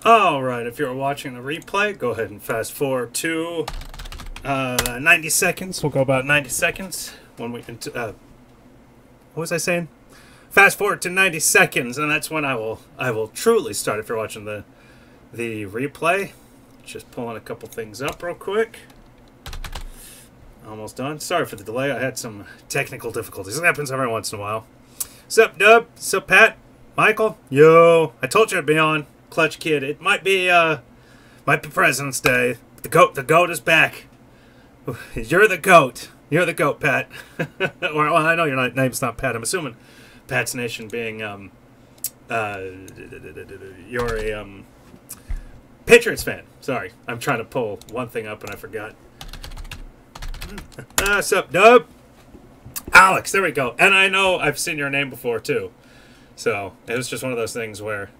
Alright, if you're watching the replay, go ahead and fast forward to 90 seconds. We'll go about 90 seconds when we can... what was I saying? Fast forward to 90 seconds, and that's when I will truly start if you're watching the replay. Just pulling a couple things up real quick. Almost done. Sorry for the delay. I had some technical difficulties. It happens every once in a while. Sup, Dub? Sup, Pat? Michael? Yo. I told you I'd be on. Clutch Kid. It might be President's Day. The goat is back. You're the goat. You're the goat, Pat. Well, I know your name's not Pat. I'm assuming Pat's Nation being you're a Patriots fan. Sorry, I'm trying to pull one thing up and I forgot. Sup, Dub? Alex, there we go. And I know I've seen your name before, too. So, it was just one of those things where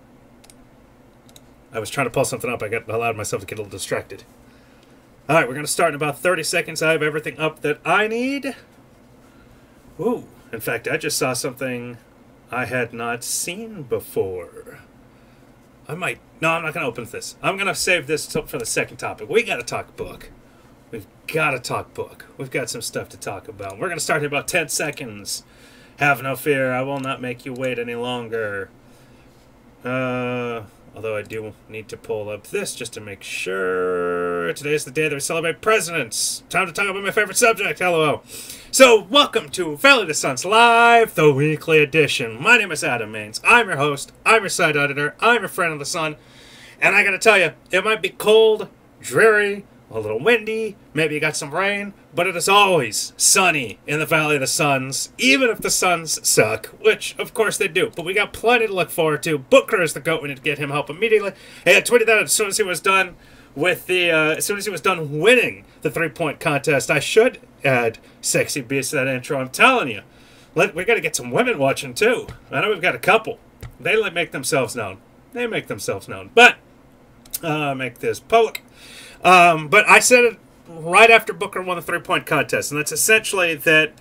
I was trying to pull something up. I allowed myself to get a little distracted. Alright, we're going to start in about 30 seconds. I have everything up that I need. Ooh, in fact, I just saw something I had not seen before. No, I'm not going to open this. I'm going to save this for the second topic. We got to talk book. We've got to talk book. We've got some stuff to talk about. We're going to start in about 10 seconds. Have no fear. I will not make you wait any longer. Although I do need to pull up this just to make sure. Today's the day that we celebrate presidents. Time to talk about my favorite subject. Hello. So, welcome to Valley of the Suns Live, the weekly edition. My name is Adam Maines. I'm your host. I'm your site editor. I'm your friend of the sun. And I gotta tell you, it might be cold, dreary, a little windy, maybe you got some rain, but it is always sunny in the Valley of the Suns, even if the Suns suck, which, of course, they do. But we got plenty to look forward to. Booker is the GOAT. We need to get him help immediately. Hey, I tweeted that as soon as he was done with as soon as he was done winning the three-point contest. I should add Sexy Beast to that intro. I'm telling you. We got to get some women watching, too. I know we've got a couple. They make themselves known. They make themselves known. But, make this public. But I said it right after Booker won the three-point contest, and that's essentially that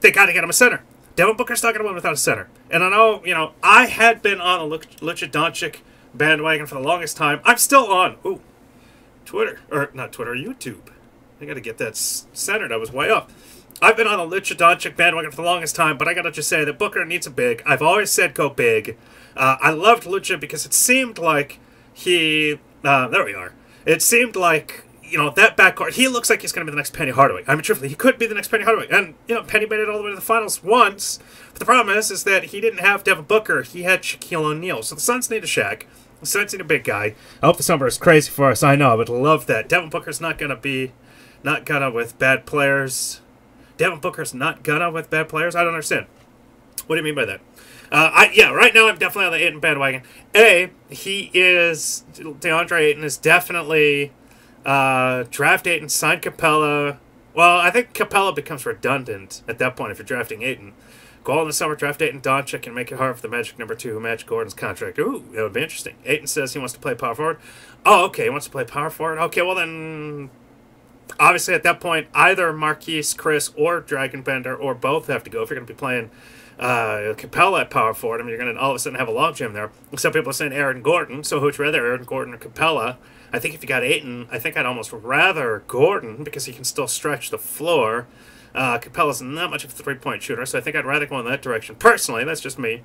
they got to get him a center. Devin Booker's not going to win without a center. And I know, I had been on a Luka Doncic bandwagon for the longest time. I'm still on, YouTube. I got to get that centered. I was way off. I've been on the Luka Doncic bandwagon for the longest time, but I got to just say that Booker needs a big. I've always said go big. I loved Luka because it seemed like he... there we are. It seemed like, that backcourt, he looks like he's going to be the next Penny Hardaway. I mean, truthfully, he could be the next Penny Hardaway. And, Penny made it all the way to the finals once. But the problem is that he didn't have Devin Booker. He had Shaquille O'Neal. So the Suns need a Shaq. The Suns need a big guy. I hope this number is crazy for us. I know, but love that. Devin Booker's not going to with bad players. Devin Booker's not going to with bad players? I don't understand. What do you mean by that? Right now I'm definitely on the Ayton bandwagon. DeAndre Ayton is definitely draft Ayton, sign Capella. Well, I think Capella becomes redundant at that point if you're drafting Ayton. Go all in the summer, draft Ayton, Doncic, and make it hard for the Magic number 2 who match Gordon's contract. Ooh, that would be interesting. Ayton says he wants to play power forward. Oh, okay, he wants to play power forward. Okay, well then... Obviously, at that point, either Marquise, Chris, or Dragon Bender, or both have to go if you're going to be playing Capella at power forward. I mean, you're going to all of a sudden have a logjam there. Some people are saying Aaron Gordon, so who'd you rather, Aaron Gordon or Capella? I think if you got Ayton, I think I'd almost rather Gordon because he can still stretch the floor. Capella's not much of a three-point shooter, so I think I'd rather go in that direction. Personally, that's just me.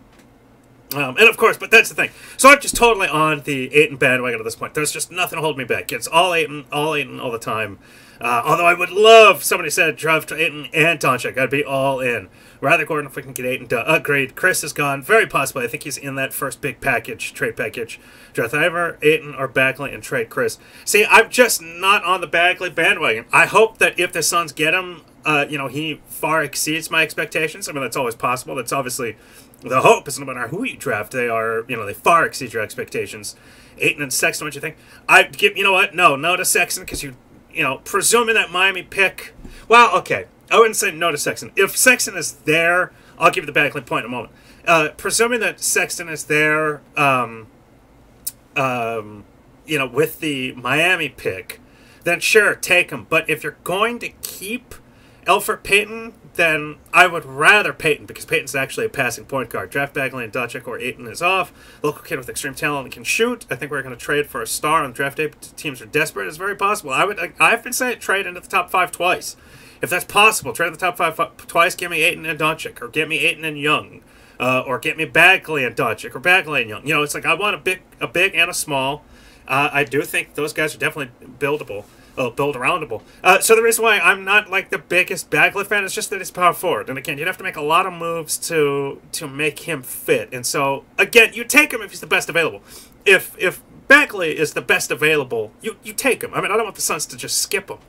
And of course, but that's the thing. So I'm just totally on the Ayton bandwagon at this point. There's just nothing to hold me back. It's all Ayton all the time. Although I would love, somebody said, draft Ayton and Doncic. I'd be all in. Rather Gordon if we can get Ayton to upgrade. Chris is gone. Very possibly. I think he's in that first big trade package. Draft either Ayton or Bagley and trade Chris. See, I'm just not on the Bagley bandwagon. I hope that if the Suns get him, he far exceeds my expectations. I mean, that's always possible. That's obviously the hope. Is no matter who you draft, they far exceed your expectations. Ayton and Sexton, what you think? No to Sexton because presuming that Miami pick. Well, okay. I wouldn't say no to Sexton. If Sexton is there, I'll give you the Bagley point in a moment. Presuming that Sexton is there, with the Miami pick, then sure, take him. But if you're going to keep Elfrid Payton, then I would rather Peyton, because Peyton's actually a passing point guard. Draft Bagley and Doncic, or Ayton is off. Local kid with extreme talent and can shoot. I think we're going to trade for a star on draft day. Teams are desperate. It's very possible. I've been saying trade into the top 5 twice. If that's possible, trade the top 5 twice. Give me Ayton and Doncic, or get me Ayton and Young, or get me Bagley and Doncic, or Bagley and Young. You know, it's like I want a big and a small. I do think those guys are definitely buildable. Build aroundable. So the reason why I'm not like the biggest Bagley fan is just that he's power forward. And again, you'd have to make a lot of moves to make him fit. And so again, you take him if he's the best available. If Bagley is the best available, you take him. I mean, I don't want the Suns to just skip him.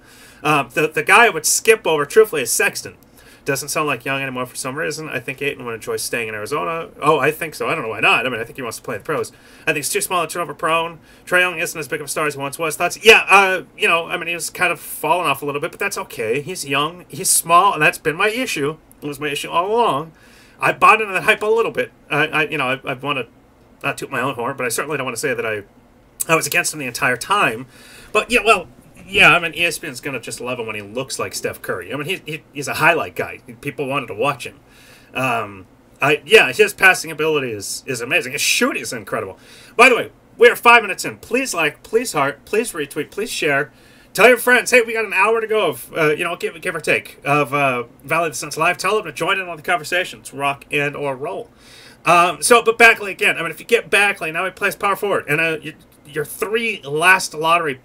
The guy I would skip over, truthfully, is Sexton. Doesn't sound like Young anymore for some reason. I think Ayton would enjoy staying in Arizona. Oh, I think so. I don't know why not. I mean, I think he wants to play the pros. I think he's too small and turnover prone. Trae Young isn't as big of a star as he once was. Thoughts? Yeah, you know, I mean, he's kind of fallen off a little bit, but that's okay. He's young. He's small, and that's been my issue. It was my issue all along. I bought into that hype a little bit. I want to not toot my own horn, but I certainly don't want to say that I was against him the entire time. But, yeah, well... Yeah, I mean, ESPN's going to just love him when he looks like Steph Curry. I mean, he's a highlight guy. People wanted to watch him. Yeah, his passing ability is amazing. His shooting is incredible. By the way, we are 5 minutes in. Please like, please heart, please retweet, please share. Tell your friends, hey, we got an hour to go of, give or take, of Valley of the Suns Live. Tell them to join in on the conversations, rock and or roll. But Bagley again. I mean, if you get Bagley, now he plays power forward. And your 3 last lottery...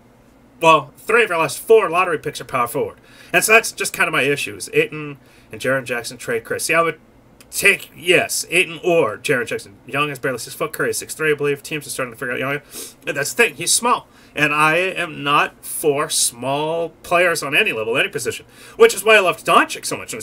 Well, 3 of your last 4 lottery picks are power forward. And so that's just kind of my issues. Ayton and Jaren Jackson trade Chris. See, I would take, yes, Ayton or Jaren Jackson. Young is barely 6 foot. Curry is 6'3", I believe. Teams are starting to figure out Young. That's the thing. He's small. And I am not for small players on any level, any position. Which is why I loved Doncic so much. I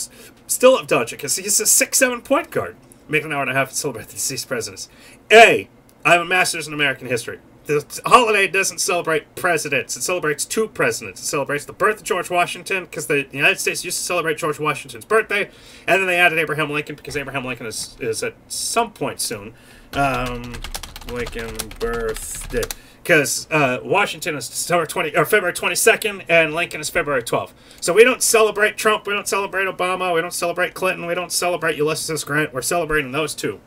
still love Doncic because he's a 6'7" point guard. Making an hour and a half to celebrate the deceased presidents. I have a master's in American history. The holiday doesn't celebrate presidents. It celebrates 2 presidents. It celebrates the birth of George Washington, because the United States used to celebrate George Washington's birthday, and then they added Abraham Lincoln, because Abraham Lincoln is at some point soon. Lincoln birthday. Because Washington is February 22nd, and Lincoln is February 12th. So we don't celebrate Trump, we don't celebrate Obama, we don't celebrate Clinton, we don't celebrate Ulysses S. Grant. We're celebrating those 2.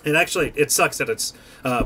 And actually, it sucks that it's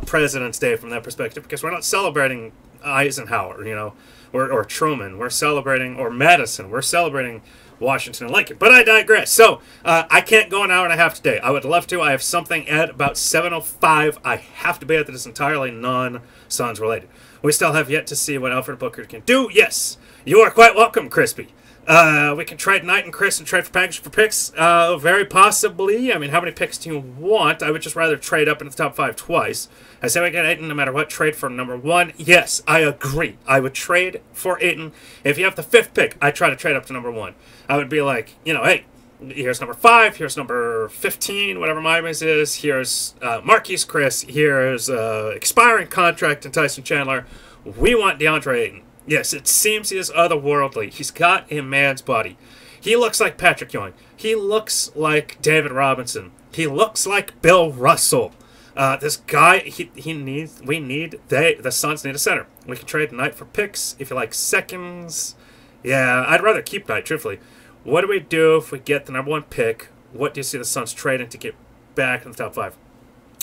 President's Day from that perspective, because we're not celebrating Eisenhower, you know, or Truman. We're celebrating, or Madison. We're celebrating Washington and Lincoln. But I digress. So, I can't go an hour and a half today. I would love to. I have something at about 7:05. I have to be at that is entirely non-Suns related. We still have yet to see what Alfred Booker can do. Yes, you are quite welcome, Crispy. We can trade Knight and Chris and trade for package for picks. Very possibly. I mean, how many picks do you want? I would just rather trade up into the top 5 twice. I say we get Ayton no matter what. Trade for number 1. Yes, I agree. I would trade for Ayton. If you have the 5th pick, I try to trade up to number 1. I would be like, you know, hey, here's number 5. Here's number 15, whatever my is. Here's Marquise Chris. Here's expiring contract in Tyson Chandler. We want DeAndre Ayton. Yes, it seems he is otherworldly. He's got a man's body. He looks like Patrick Ewing. He looks like David Robinson. He looks like Bill Russell. This guy, the Suns need a center. We can trade Knight for picks if you like seconds. Yeah, I'd rather keep Knight, truthfully. What do we do if we get the number 1 pick? What do you see the Suns trading to get back in the top 5?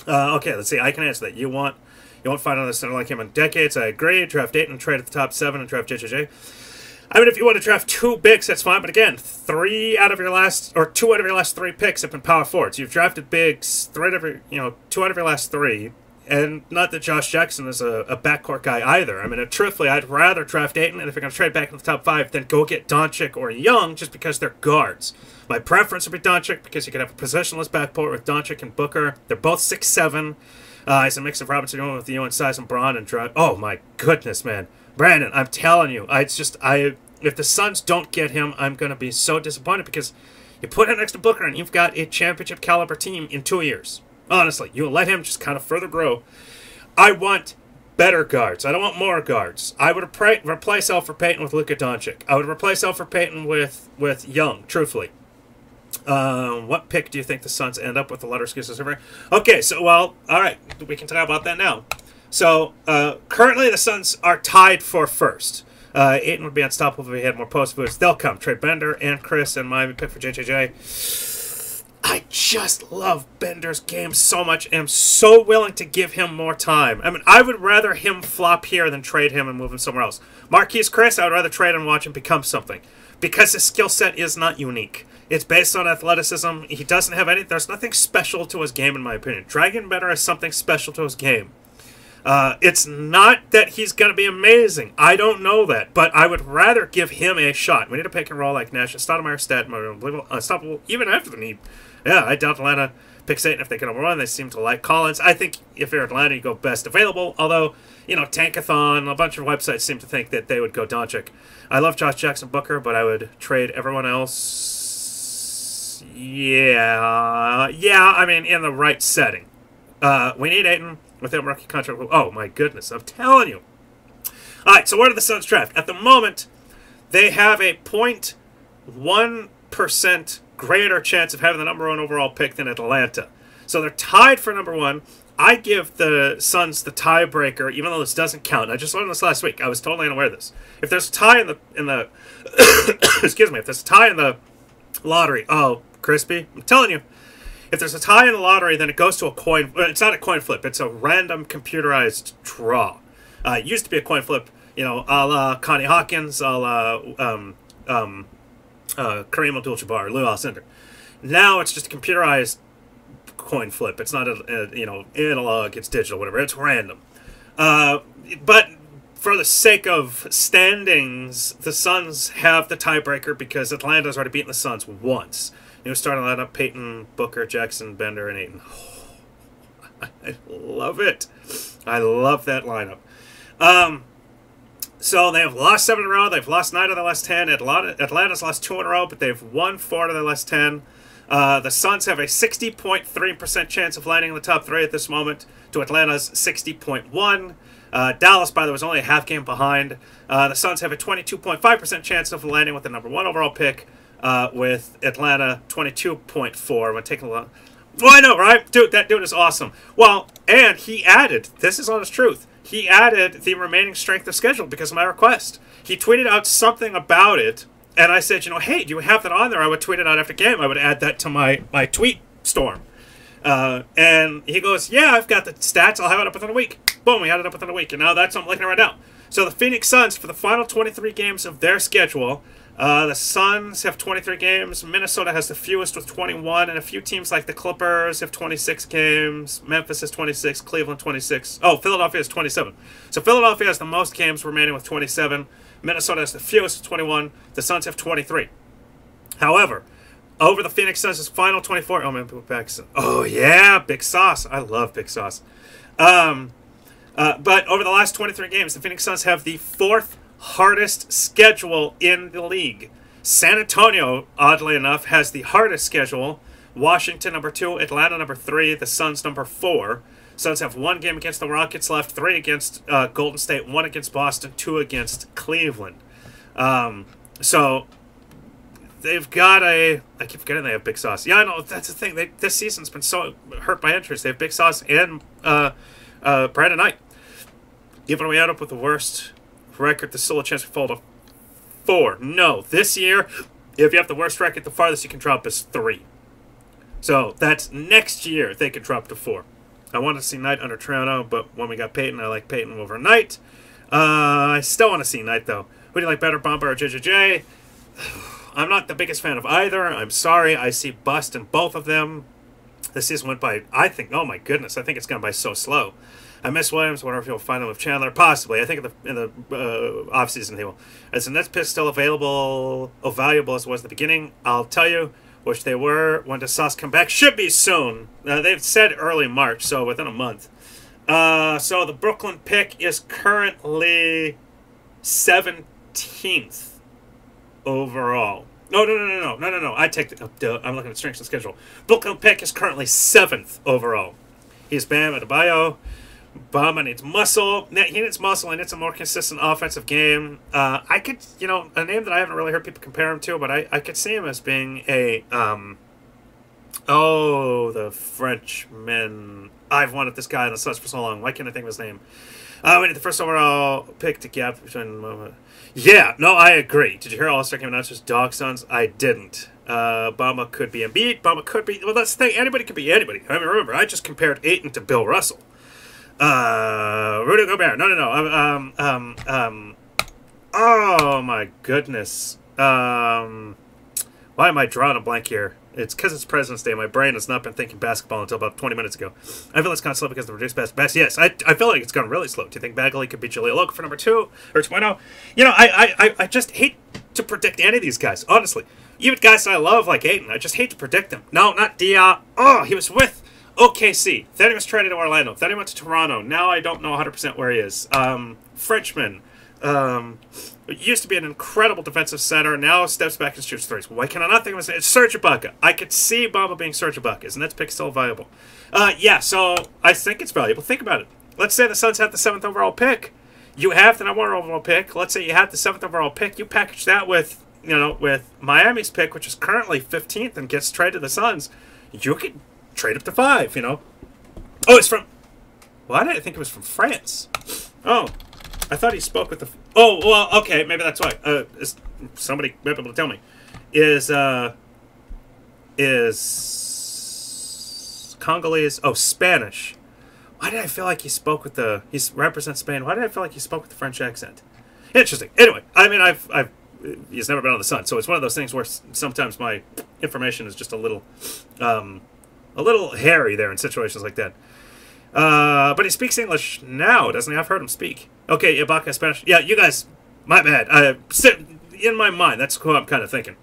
Okay, let's see. I can answer that. You won't find another center like him in decades. I agree. Draft 8 and trade at the top 7 and draft JJJ. I mean, if you want to draft 2 bigs, that's fine. But again, 2 out of your last 3 picks have been power forwards. You've drafted bigs 2 out of your last 3. And not that Josh Jackson is a backcourt guy either. I mean, truthfully, I'd rather draft Ayton, and if you're going to trade back in the top 5, then go get Doncic or Young just because they're guards. My preference would be Doncic because you could have a possessionless backcourt with Doncic and Booker. They're both 6'7". It's a mix of Robinson Young with you and size and Braun and drive. Oh my goodness, man, Brandon, I'm telling you, if the Suns don't get him, I'm gonna be so disappointed because you put him next to Booker and you've got a championship caliber team in 2 years. Honestly, you let him just kind of further grow. I want better guards. I don't want more guards. I would replace Elfrid Payton with Luka Doncic. I would replace Elfrid Payton with Young. Truthfully. What pick do you think the Suns end up with? The letter excuses over? Okay, so, well, all right. We can talk about that now. So, currently the Suns are tied for first. Ayton would be unstoppable if he had more post boosts. They'll come. Trade Bender and Chris and Miami pick for JJJ. I just love Bender's game so much and am so willing to give him more time. I mean, I would rather him flop here than trade him and move him somewhere else. Marquise Chris, I would rather trade and watch him become something. Because his skill set is not unique. It's based on athleticism. He doesn't have any... There's nothing special to his game, in my opinion. Dragon Bender has something special to his game. It's not that he's going to be amazing. I don't know that. But I would rather give him a shot. We need a pick and roll like Nash, Stoudemire, Stat, unstoppable, even after the need. Yeah, I doubt Atlanta picks Ayton if they can overrun. They seem to like Collins. I think if you're Atlanta, you go best available. Although, you know, Tankathon, a bunch of websites seem to think that they would go Doncic. I love Josh Jackson Booker, but I would trade everyone else. Yeah, I mean, in the right setting. We need Ayton with him rookie contract. Oh, my goodness, I'm telling you. All right, so where do the Suns draft? At the moment, they have a 0.1% greater chance of having the #1 overall pick than Atlanta. So they're tied for #1. I give the Suns the tiebreaker, even though this doesn't count. I just learned this last week. I was totally unaware of this. If there's a tie in the excuse me, if there's a tie in the lottery, oh, crispy, I'm telling you, if there's a tie in the lottery, then it goes to a coin. It's not a coin flip. It's a random computerized draw. It used to be a coin flip, you know, a la Connie Hawkins, a la Kareem Abdul-Jabbar, Lou Alcindor. Now it's just a computerized coin flip. It's not a you know, analog, it's digital, whatever. It's random. But for the sake of standings, the Suns have the tiebreaker because Atlanta's already beaten the Suns once. You know, starting lineup: Peyton, Booker, Jackson, Bender, and Ayton. Oh, I love it. I love that lineup. So they have lost 7 in a row. They've lost 9 of their last 10. Atlanta's lost 2 in a row, but they've won 4 of their last 10. The Suns have a 60.3% chance of landing in the top 3 at this moment to Atlanta's 60.1%. Dallas, by the way, was only a half game behind. The Suns have a 22.5% chance of landing with the #1 overall pick, with Atlanta 22.4%. When taking a look, well, I know, right? Dude, that dude is awesome. Well, and he added, this is honest truth, he added the remaining strength of schedule because of my request. He tweeted out something about it, and I said, you know, hey, do you have that on there? I would tweet it out after game. I would add that to my tweet storm. And he goes, yeah, I've got the stats. I'll have it up within a week. Boom, we had it up within a week. And now that's what I'm looking at right now. So the Phoenix Suns, for the final 23 games of their schedule, the Suns have 23 games. Minnesota has the fewest with 21. And a few teams like the Clippers have 26 games. Memphis has 26. Cleveland 26. Oh, Philadelphia has 27. So Philadelphia has the most games remaining with 27. Minnesota has the fewest with 21. The Suns have 23. However, over the Phoenix Suns' final 24... Oh, man, back. Oh, yeah, Big Sauce. I love Big Sauce. But over the last 23 games, the Phoenix Suns have the 4th hardest schedule in the league. San Antonio, oddly enough, has the hardest schedule. Washington, #2. Atlanta, #3. The Suns, #4. Suns have 1 game against the Rockets left, 3 against Golden State, 1 against Boston, 2 against Cleveland. So they've got a... I keep forgetting they have Big Sauce. Yeah, I know, that's the thing. This season's been so hurt by injuries. They have Big Sauce and Brandon Knight. Even when we end up with the worst record, there's still a chance we fall to 4. No, this year, if you have the worst record, the farthest you can drop is 3. So that's next year they could drop to 4. I wanted to see Knight under Toronto, but when we got Peyton, I like Peyton over Knight. I still want to see Knight, though. Who do you like better, Bamba or JJJ? I'm not the biggest fan of either. I'm sorry. I see bust in both of them. This season went by, I think, oh my goodness, I think it's gone by so slow. I miss Williams. Wonder if he'll find him with Chandler. Possibly. I think in the offseason he will. Is the Nets pick still valuable as it was at the beginning? I'll tell you, which they were. When does Sauce come back? Should be soon. They've said early March, so within a month. So the Brooklyn pick is currently 17th overall. No. I take the... I'm looking at strength and schedule. Brooklyn pick is currently 7th overall. He's Bam Adebayo. Bama needs muscle. He needs muscle. He needs a more consistent offensive game. I could, you know, a name that I haven't really heard people compare him to, but I could see him as being a, the Frenchman. I've wanted this guy in the Suns for so long. Why can't I think of his name? We need the first overall pick to gap between. Yeah, no, I agree. Did you hear All-Star Game announcers dog Suns? I didn't. Bama could be Embiid. Bama could be. Well, that's the thing. Anybody could be anybody. I mean, remember, I just compared Ayton to Bill Russell. Rudy Gobert. No. Oh my goodness. Why am I drawing a blank here? It's because it's President's Day. My brain has not been thinking basketball until about 20 minutes ago. I feel it's gone slow because of the reduced basketball. Yes, I feel like it's gone really slow. Do you think Bagley could be Jahlil Okafor for number 2 or 2.0? You know, I just hate to predict any of these guys, honestly. Even guys that I love like Ayton, I just hate to predict them. No, not Dia. Oh, he was with OKC. Then he was traded to Orlando. Then he went to Toronto. Now I don't know 100% where he is. Frenchman. Used to be an incredible defensive center. Now steps back and shoots threes. Why can I not think of his name? It's Serge Ibaka. I could see Bamba being Serge Ibaka. Isn't that pick still valuable? Yeah, so I think it's valuable. Think about it. Let's say the Suns have the 7th overall pick. You have the number 1 overall pick. Let's say you have the 7th overall pick. You package that with, you know, with Miami's pick, which is currently 15th and gets traded to the Suns. You could trade up to 5, you know. Oh, it's from... Why did I think it was from France? Oh, I thought he spoke with the... Oh, well, okay, maybe that's why. Somebody might be able to tell me. Is Congolese... Oh, Spanish. Why did I feel like he spoke with the... He represents Spain. Why did I feel like he spoke with the French accent? Interesting. Anyway, I mean, he's never been on the Sun, so it's one of those things where sometimes my information is just a little hairy there in situations like that. But he speaks English now, doesn't he? I've heard him speak. Okay, Ibaka Spanish. Yeah, you guys, my bad. In my mind, that's who I'm kind of thinking.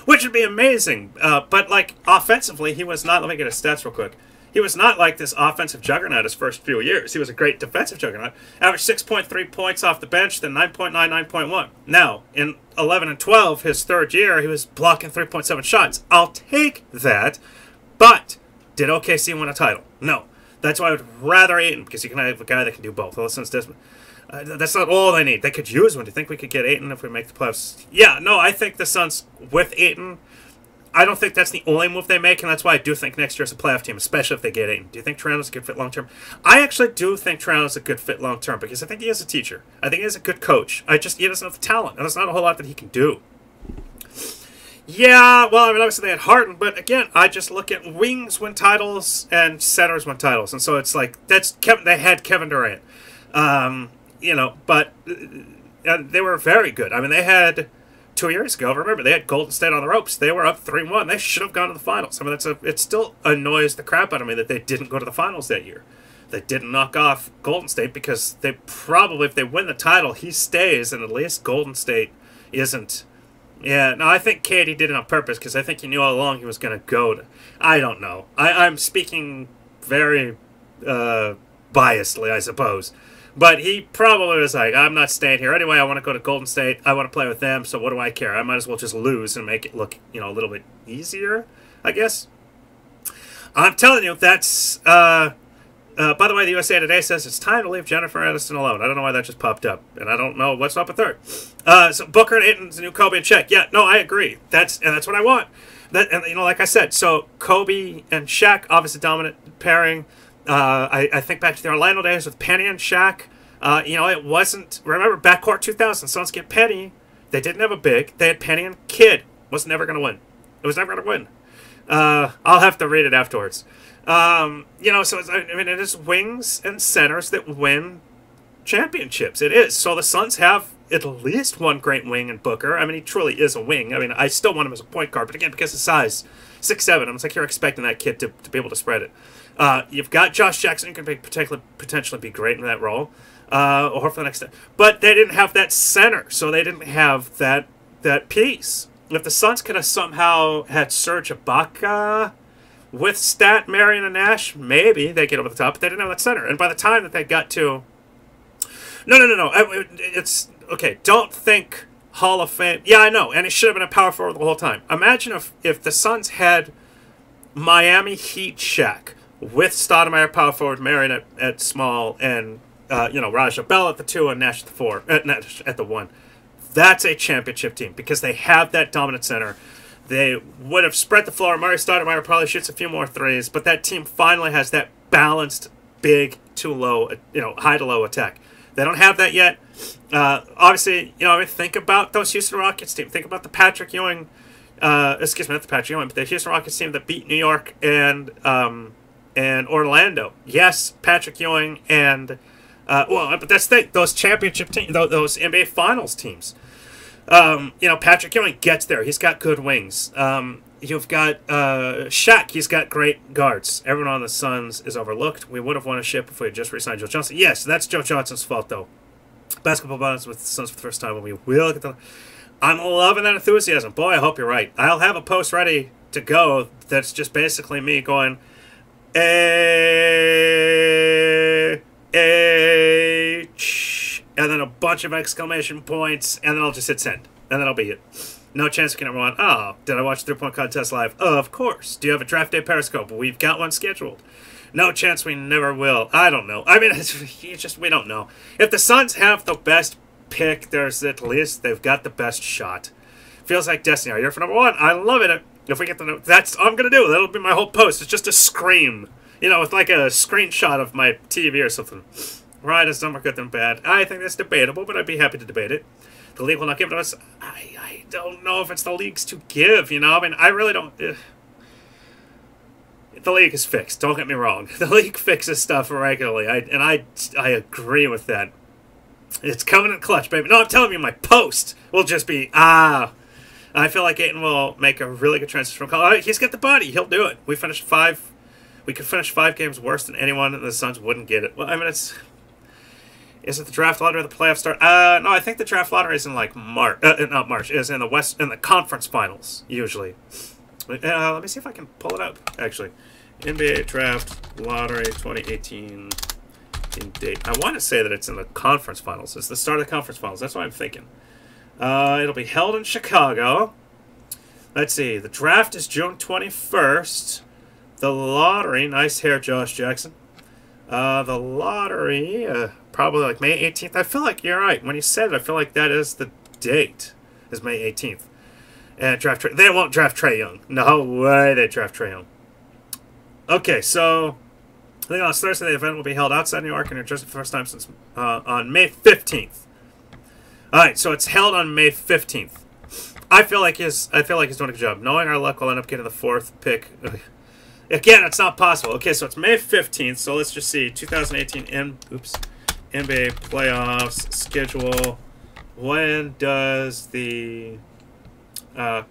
Which would be amazing. But, like, offensively, he was not... Let me get his stats real quick. He was not like this offensive juggernaut his first few years. He was a great defensive juggernaut. Averaged 6.3 points off the bench, then 9.9, 9.1. Now, in 11 and 12, his third year, he was blocking 3.7 shots. I'll take that. But did OKC win a title? No. That's why I would rather Ayton, because you can have a guy that can do both. That's not all they need. They could use one. Do you think we could get Ayton if we make the playoffs? Yeah, no, I think the Suns with Ayton... I don't think that's the only move they make, and that's why I do think next year's a playoff team, especially if they get Ayton. Do you think Toronto's a good fit long-term? I actually do think Toronto's a good fit long-term, because I think he is a teacher. I think he is a good coach. He doesn't have the talent, and there's not a whole lot that he can do. Yeah, well, I mean, obviously they had Harden, but again, I just look at wings win titles and centers win titles, and so it's like, they had Kevin Durant. You know, but they were very good. I mean, they had... 2 years ago, remember, they had Golden State on the ropes. They were up 3-1. They should have gone to the finals. I mean, it still annoys the crap out of me that they didn't go to the finals that year. They didn't knock off Golden State because they probably, if they win the title, he stays, and at least Golden State isn't. Yeah, no, I think KD did it on purpose because I think he knew all along he was going to go to... I don't know. I'm speaking very biasedly, I suppose. But he probably was like, I'm not staying here. Anyway, I want to go to Golden State. I want to play with them, so what do I care? I might as well just lose and make it look, you know, a little bit easier, I guess. I'm telling you, that's... by the way, the USA Today says it's time to leave Jennifer Aniston alone. I don't know why that just popped up, and I don't know what's up with third. So Booker and Ayton's the new Kobe and Shaq. Yeah, no, I agree. That's what I want. And you know, like I said, so Kobe and Shaq, obviously dominant pairing. I think back to the Orlando days with Penny and Shaq. You know, it wasn't... Remember, backcourt 2000, Suns get Penny. They didn't have a big. They had Penny and Kidd. Was never going to win. It was never going to win. I'll have to read it afterwards. You know, so I mean, it is wings and centers that win championships. It is. So the Suns have at least one great wing in Booker. I mean, he truly is a wing. I mean, I still want him as a point guard, but again, because of size, 6'7", I'm like, you're expecting that kid to be able to spread it. You've got Josh Jackson, who can potentially be great in that role, or for the next time. But they didn't have that center, so they didn't have that piece. If the Suns could have somehow had Serge Ibaka with Stat, Marion, and Nash, maybe they get over the top, but they didn't have that center. And by the time that they got to... No. It's... Okay, don't think Hall of Fame... Yeah, I know, and it should have been a power forward the whole time. Imagine if the Suns had Miami Heat Shaq with Stoudemire power forward, Marion at small, and you know, Raja Bell at the 2 and Nash at the 4, Nash at the 1. That's a championship team because they have that dominant center. They would have spread the floor. Murray Stoudemire probably shoots a few more threes, but that team finally has that balanced, big to low, high to low attack. They don't have that yet. Obviously, think about those Houston Rockets team. Think about the Patrick Ewing, excuse me, not the Patrick Ewing, but the Houston Rockets team that beat New York and Orlando. Yes, Patrick Ewing and but that's the thing. Those championship teams, those NBA Finals teams. Patrick Ewing gets there. He's got good wings. You've got Shaq. He's got great guards. Everyone on the Suns is overlooked. We would have won a ship if we had just re-signed Joe Johnson. Yes, that's Joe Johnson's fault, though. Basketball bonus with the Suns for the first time when we will get the... I'm loving that enthusiasm. Boy, I hope you're right. I'll have a post ready to go that's just basically me going, H, and then a bunch of exclamation points, and then I'll just hit send. And that'll be it. No chance we can ever want, oh, did I watch the 3-point contest live? Of course. Do you have a draft day Periscope? We've got one scheduled. No chance we never will. I don't know. I mean, we don't know. If the Suns have the best pick, there's at least they've got the best shot. Feels like destiny. Are you here for number one? I love it. If we get the that's all I'm going to do. That'll be my whole post. It's just a scream. With like a screenshot of my TV or something. Right, is number good than bad? I think that's debatable, but I'd be happy to debate it. The league will not give it to us. I don't know if it's the league's to give, I mean, I really don't... The league is fixed. Don't get me wrong. The league fixes stuff regularly, I agree with that. It's coming in clutch, baby. No, I'm telling you, my post will just be, I feel like Ayton will make a really good transition from college. He's got the body. He'll do it. We could finish 5 games worse than anyone, and the Suns wouldn't get it. Well, I mean, is it the draft lottery or the playoff start? No, I think the draft lottery is in like March. Not March. Is in the conference finals usually. Let me see if I can pull it up. Actually, NBA draft lottery 2018 in date. I want to say that it's in the conference finals. It's the start of the conference finals. That's what I'm thinking. It'll be held in Chicago. Let's see. The draft is June 21st. The lottery. Nice hair, Josh Jackson. The lottery, probably like May 18th. I feel like you're right. When you said it, I feel like that is the date, is May 18th. And they won't draft Trae Young. No way they draft Trae Young. Okay, so I think on Thursday the event will be held outside New York and New Jersey for the first time since on May 15th. All right, so it's held on May 15th. I feel like he's doing a good job. Knowing our luck, we'll end up getting the 4th pick. Again, it's not possible. Okay, so it's May 15th, so let's just see. 2018 NBA playoffs schedule. When does the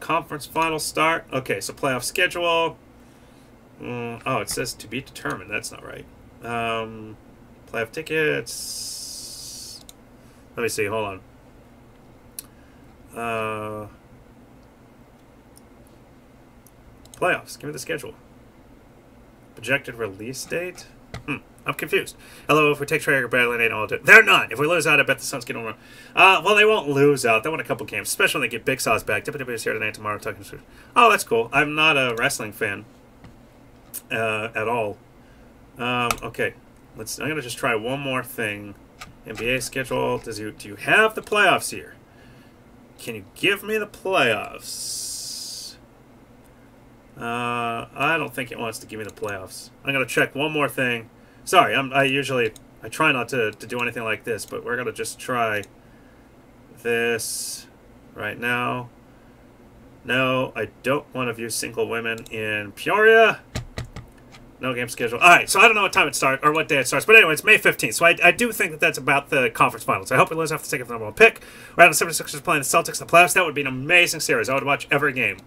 conference final start? Okay, so playoff schedule. Oh, it says to be determined. That's not right. Playoff tickets. Let me see. Hold on. Playoffs. Give me the schedule. Projected release date? I'm confused. Hello, if we take Trae or badly, they all do. They're not. If we lose out, I bet the Suns get on. Well, they won't lose out. They win a couple games, especially when they get Big Sauce back. WWE is here tonight, tomorrow, talking to. Oh, that's cool. I'm not a wrestling fan at all. Okay, I'm gonna just try one more thing. NBA schedule. Do you have the playoffs here? Can you give me the playoffs? I don't think it wants to give me the playoffs. I'm gonna check one more thing. Sorry, I try not to do anything like this, but we're gonna just try this right now. No, I don't want to view single women in Peoria. No game schedule. All right, so I don't know what time it starts or what day it starts, but anyway, it's May 15th. So I do think that that's about the conference finals. I hope we lose enough to take it the number 1 pick. Right on the 76ers playing the Celtics in the playoffs. That would be an amazing series. I would watch every game.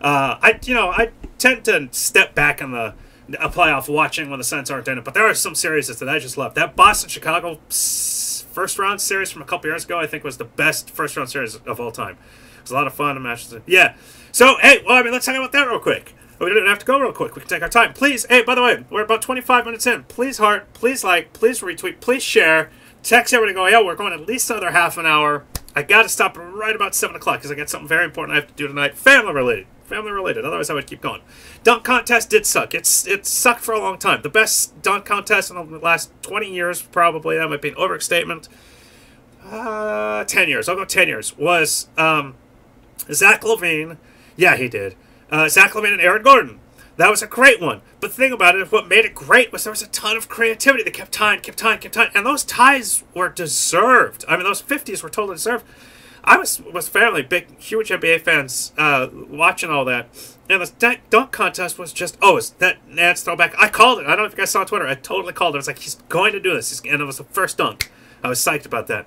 I tend to step back in a playoff watching when the Suns aren't in it, but there are some series that I just love. That Boston-Chicago first round series from a couple years ago, I think, was the best first round series of all time. It was a lot of fun to match. Yeah. So hey, well, I mean, let's talk about that real quick. We don't have to go real quick. We can take our time. Please, hey, by the way, we're about 25 minutes in. Please heart, please like, please retweet, please share. Text everybody going, yeah, we're going at least another half an hour. I got to stop right about 7 o'clock because I got something very important I have to do tonight. Family related. Otherwise, I would keep going. Dunk contest did suck. It sucked for a long time. The best dunk contest in the last 20 years, probably. That might be an overstatement. 10 years. I'll go 10 years. Was Zach LaVine Yeah, he did. Zach LaVine and Aaron Gordon. That was a great one. But the thing about it, what made it great was there was a ton of creativity. They kept tying. And those ties were deserved. I mean, those 50s were totally deserved. I was fairly big, huge NBA fans watching all that. And the dunk contest was just, is that Nance throwback? I called it. I don't know if you guys saw on Twitter. I totally called it. I was like, he's going to do this. And it was the first dunk. I was psyched about that.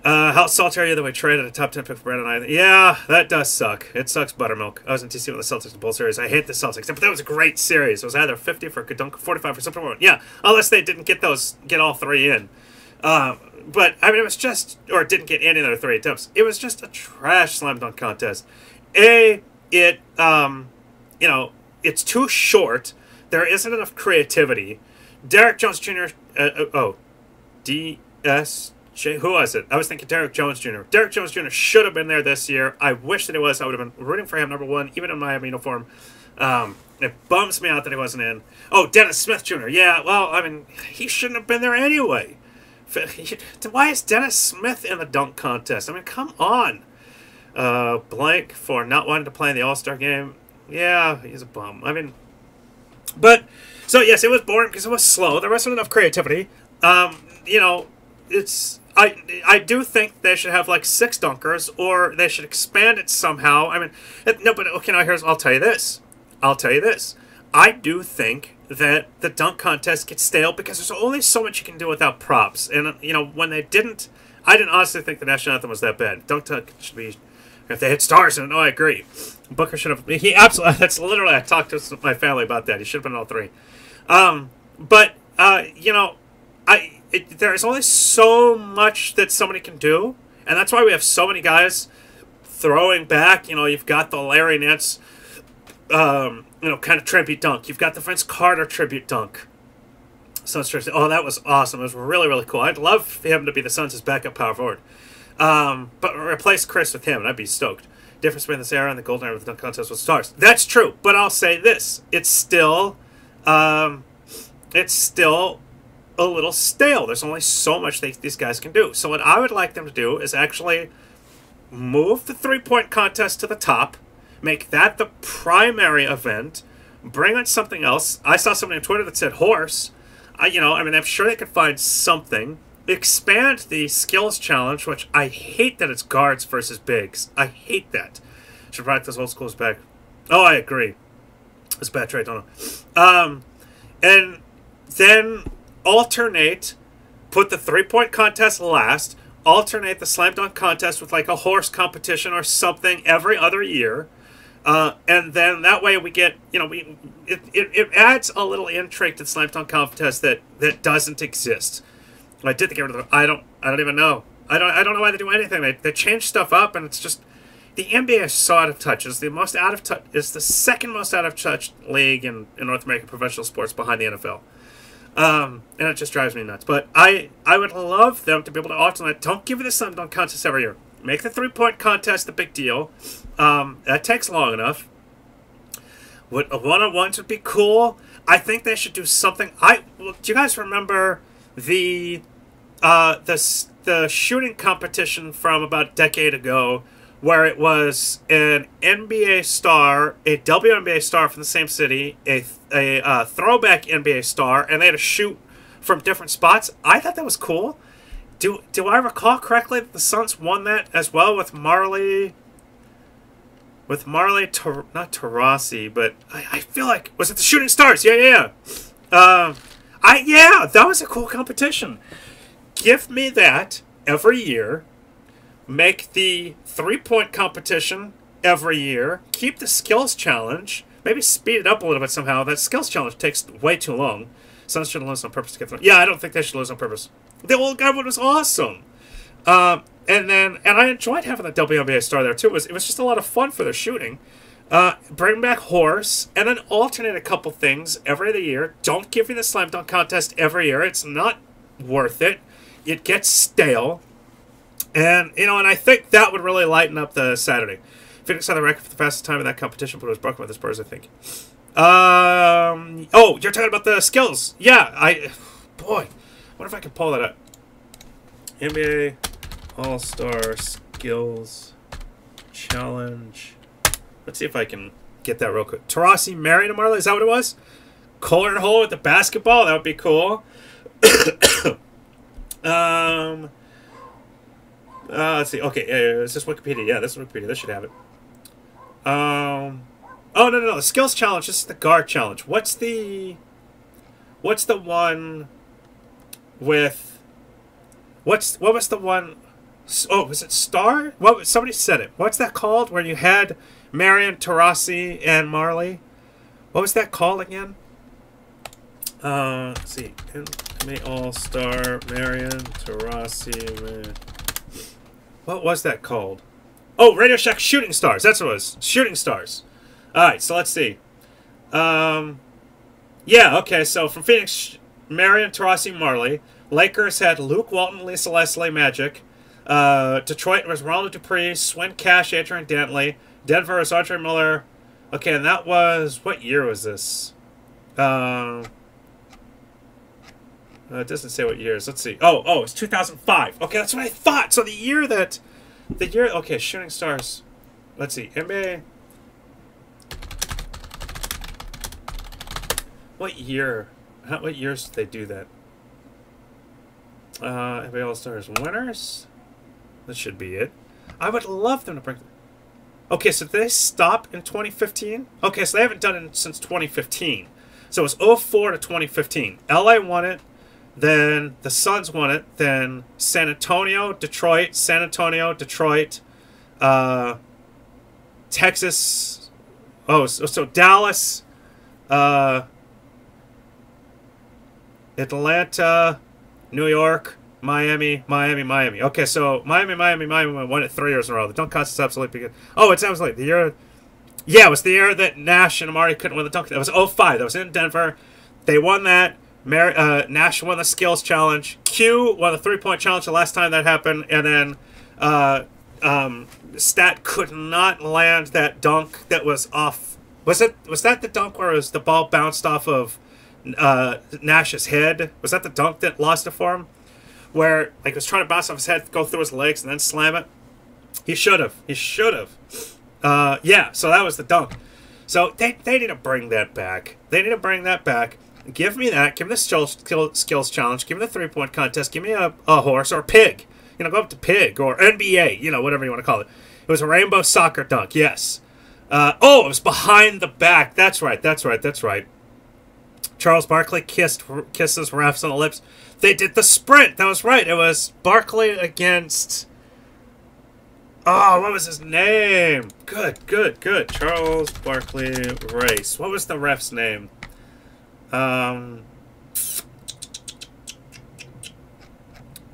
How salty are you that we traded a top 10 pick for Brandon Ingram? Yeah, that does suck. It sucks, buttermilk. I was in TC with the Celtics in the Bull series. I hate the Celtics, but that was a great series. It was either 50 for a good dunk, 45 for something. Yeah, unless they didn't get all three in. But I mean, it was just, or didn't get any of their 3 attempts. It was just a trash slam dunk contest. It's too short. There isn't enough creativity. Derek Jones Jr. Who was it? I was thinking Derek Jones Jr. Derek Jones Jr. should have been there this year. I wish that he was. I would have been rooting for him, number one, even in Miami uniform. It bums me out that he wasn't in. Oh, Dennis Smith Jr. Yeah, well, I mean, he shouldn't have been there anyway. Why is Dennis Smith in the dunk contest? I mean, come on. Blank for not wanting to play in the All-Star game. Yeah, he's a bum. I mean, but, so yes, it was boring because it was slow. There wasn't enough creativity. I do think they should have like 6 dunkers, or they should expand it somehow. I mean, no, but okay, now I'll tell you this. I do think that the dunk contest gets stale because there's only so much you can do without props. And, when they didn't, I didn't honestly think the national anthem was that bad. Dunk should be, if they hit stars in it, no, I agree. Booker should have, he absolutely, that's literally, I talked to my family about that. He should have been all 3. There's only so much that somebody can do, and that's why we have so many guys throwing back. You've got the Larry Nance, kind of tribute dunk. You've got the Vince Carter tribute dunk. Oh, that was awesome. It was really, really cool. I'd love for him to be the Suns' backup power forward. But replace Chris with him, and I'd be stoked. Difference between this era and the golden era of the dunk contest was stars. That's true, but I'll say this. It's still a little stale. There's only so much these guys can do. So what I would like them to do is actually move the 3-point contest to the top, make that the primary event, bring on something else. I saw something on Twitter that said horse. I'm sure they could find something. Expand the skills challenge, which I hate that it's guards versus bigs. I hate that. Should practice old schools back. Oh, I agree. It's a bad trade, don't know. And then alternate, put the 3-point contest last, alternate the slam dunk contest with like a horse competition or something every other year. And then that way we get, it adds a little intrigue to the slam dunk contest that doesn't exist. I did get rid of I don't even know. I don't know why they do anything. They change stuff up, and it's just, the NBA is so out of touch. It's the most out of touch. It's the second most out of touch league in North American professional sports behind the NFL. And it just drives me nuts. But I would love them to be able to alternate. Don't give it a slam dunk contest every year. Make the 3-point contest the big deal. That takes long enough. One-on-ones would be cool. I think they should do something. Do you guys remember the shooting competition from about a decade ago, where it was an NBA star, a WNBA star from the same city, a throwback NBA star, and they had to shoot from different spots? I thought that was cool. Do I recall correctly that the Suns won that as well with Marley? Not Taurasi, but I feel like, was it the Shooting Stars? Yeah. That was a cool competition. Give me that every year. Make the 3-point competition every year. Keep the skills challenge. Maybe speed it up a little bit somehow. That skills challenge takes way too long. Suns should lose on purpose to get through. Yeah, I don't think they should lose on purpose. The old guy one was awesome. And I enjoyed having the WNBA star there too. It was just a lot of fun for their shooting. Bring back horse, and then alternate a couple things every other year. Don't give me the slam dunk contest every year. It's not worth it. It gets stale. And, and I think that would really lighten up the Saturday. Phoenix had the record for the fastest time in that competition, but it was broken by the Spurs, I think. You're talking about the skills. Yeah, boy, what if I could pull that up? NBA All-Star Skills challenge. Let's see if I can get that real quick. Taurasi marrying Marley, is that what it was? Cornhole with the basketball, that would be cool. Let's see. Okay, is this Wikipedia? Yeah, this is Wikipedia. This should have it. Oh no, the skills challenge. This is the guard challenge. What's the one with? What was the one? Oh, was it Star? What? Somebody said it. What's that called? Where you had Marion, Taurasi, and Marley. What was that called again? Let's see. MMA All-Star, Marion, Taurasi. What was that called? Oh, Radio Shack Shooting Stars. That's what it was. Shooting Stars. Alright, so let's see. Yeah, okay, so from Phoenix, Marion, Taurasi, Marley. Lakers had Luke Walton, Lisa Leslie, Magic. Detroit was Ronald Dupree, Swin Cash, Adrian Dantley. Denver was Andre Miller. Okay, and that was... What year was this? It doesn't say what years. Let's see. Oh, it's 2005. Okay, that's what I thought. So the year... Okay, Shooting Stars. Let's see. NBA... What year? What years did they do that? NBA All-Stars winners? That should be it. I would love them to bring... Okay, so did they stop in 2015? Okay, so they haven't done it since 2015. So it was 04 to 2015. LA won it. Then the Suns won it. Then San Antonio, Detroit, San Antonio, Detroit, Texas. Oh, so Dallas, Atlanta, New York, Miami. Okay, so Miami won it 3 years in a row. The dunk contest is absolutely good. Oh, it's absolutely the year. Yeah, it was the year that Nash and Amari couldn't win the dunk. That was 05. That was in Denver. They won that. Nash won the skills challenge. Q won the three-point challenge the last time that happened. And then Stat could not land that dunk that was off. Was that the dunk where the ball bounced off of Nash's head? Was that the dunk that lost it for him? Where like was trying to bounce off his head, go through his legs, and then slam it? He should have. Yeah, so that was the dunk. So they need to bring that back. Give me that. Give me the skills challenge. Give me the three-point contest. Give me a horse or a pig. You know, go up to pig or NBA. You know, whatever you want to call it. It was a rainbow soccer dunk. Yes. It was behind the back. That's right. Charles Barkley kisses refs on the lips. They did the sprint. That was right. It was Barkley against... Oh, what was his name? Good. Charles Barkley race. What was the ref's name?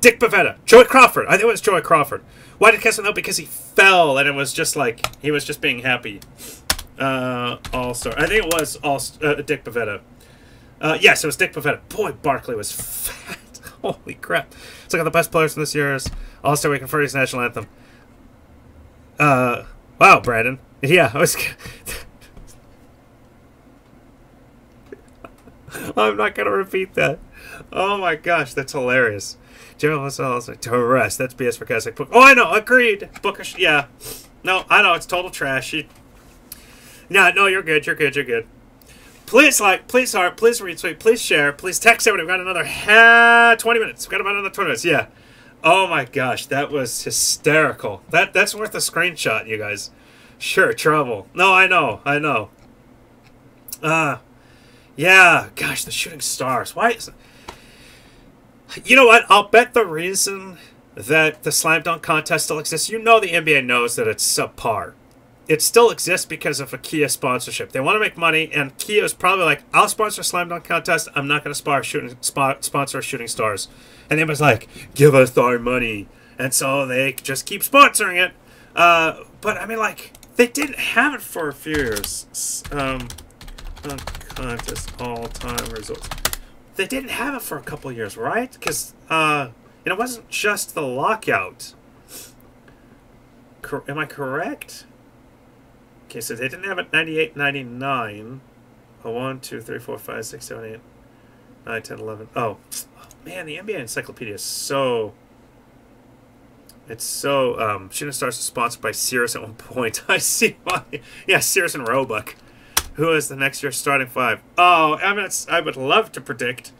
Dick Bavetta. Joey Crawford. I think it was Joey Crawford. Why did Kessler know? Because he fell, and it was just like he was just being happy. All-Star. I think it was Dick Bavetta. Yes, it was Dick Bavetta. Boy, Barkley was fat. Holy crap. It's like one of the best players from this year's All-Star Weekend 40th National Anthem. Wow, Brandon. Yeah, I was... I'm not going to repeat that. Oh my gosh, that's hilarious. Jimmy was like, to arrest. That's BS for Catholic book. Oh, I know. Agreed. Bookish. Yeah. No, I know. It's total trash. No, you're good. Please like, please heart, please retweet, please share, please text everybody. We've got another 20 minutes. We've got about another 20 minutes. Yeah. Oh my gosh, that was hysterical. That's worth a screenshot, you guys. Sure, trouble. No, I know. Yeah, gosh, the Shooting Stars. Why is... You know what? I'll bet the reason that the Slam Dunk Contest still exists, you know the NBA knows that it's subpar. It still exists because of a Kia sponsorship. They want to make money, and Kia is probably like, I'll sponsor a Slam Dunk Contest. I'm not going to sponsor Shooting Stars. And they was like, give us our money. And so they just keep sponsoring it. But, I mean, like, they didn't have it for a few years. Contest all-time results. They didn't have it for a couple of years, right? Because it wasn't just the lockout. Am I correct? Okay, so they didn't have it 98, 99. 1, 2, 3, 4, 5, 6, 7, 8, 9, 10, 11. Oh man, the NBA Encyclopedia is so It's so, Shooting Stars is sponsored by Sears at one point. I see why. Yeah, Sears and Roebuck. Who is the next year's starting five? Oh, I mean, I would love to predict.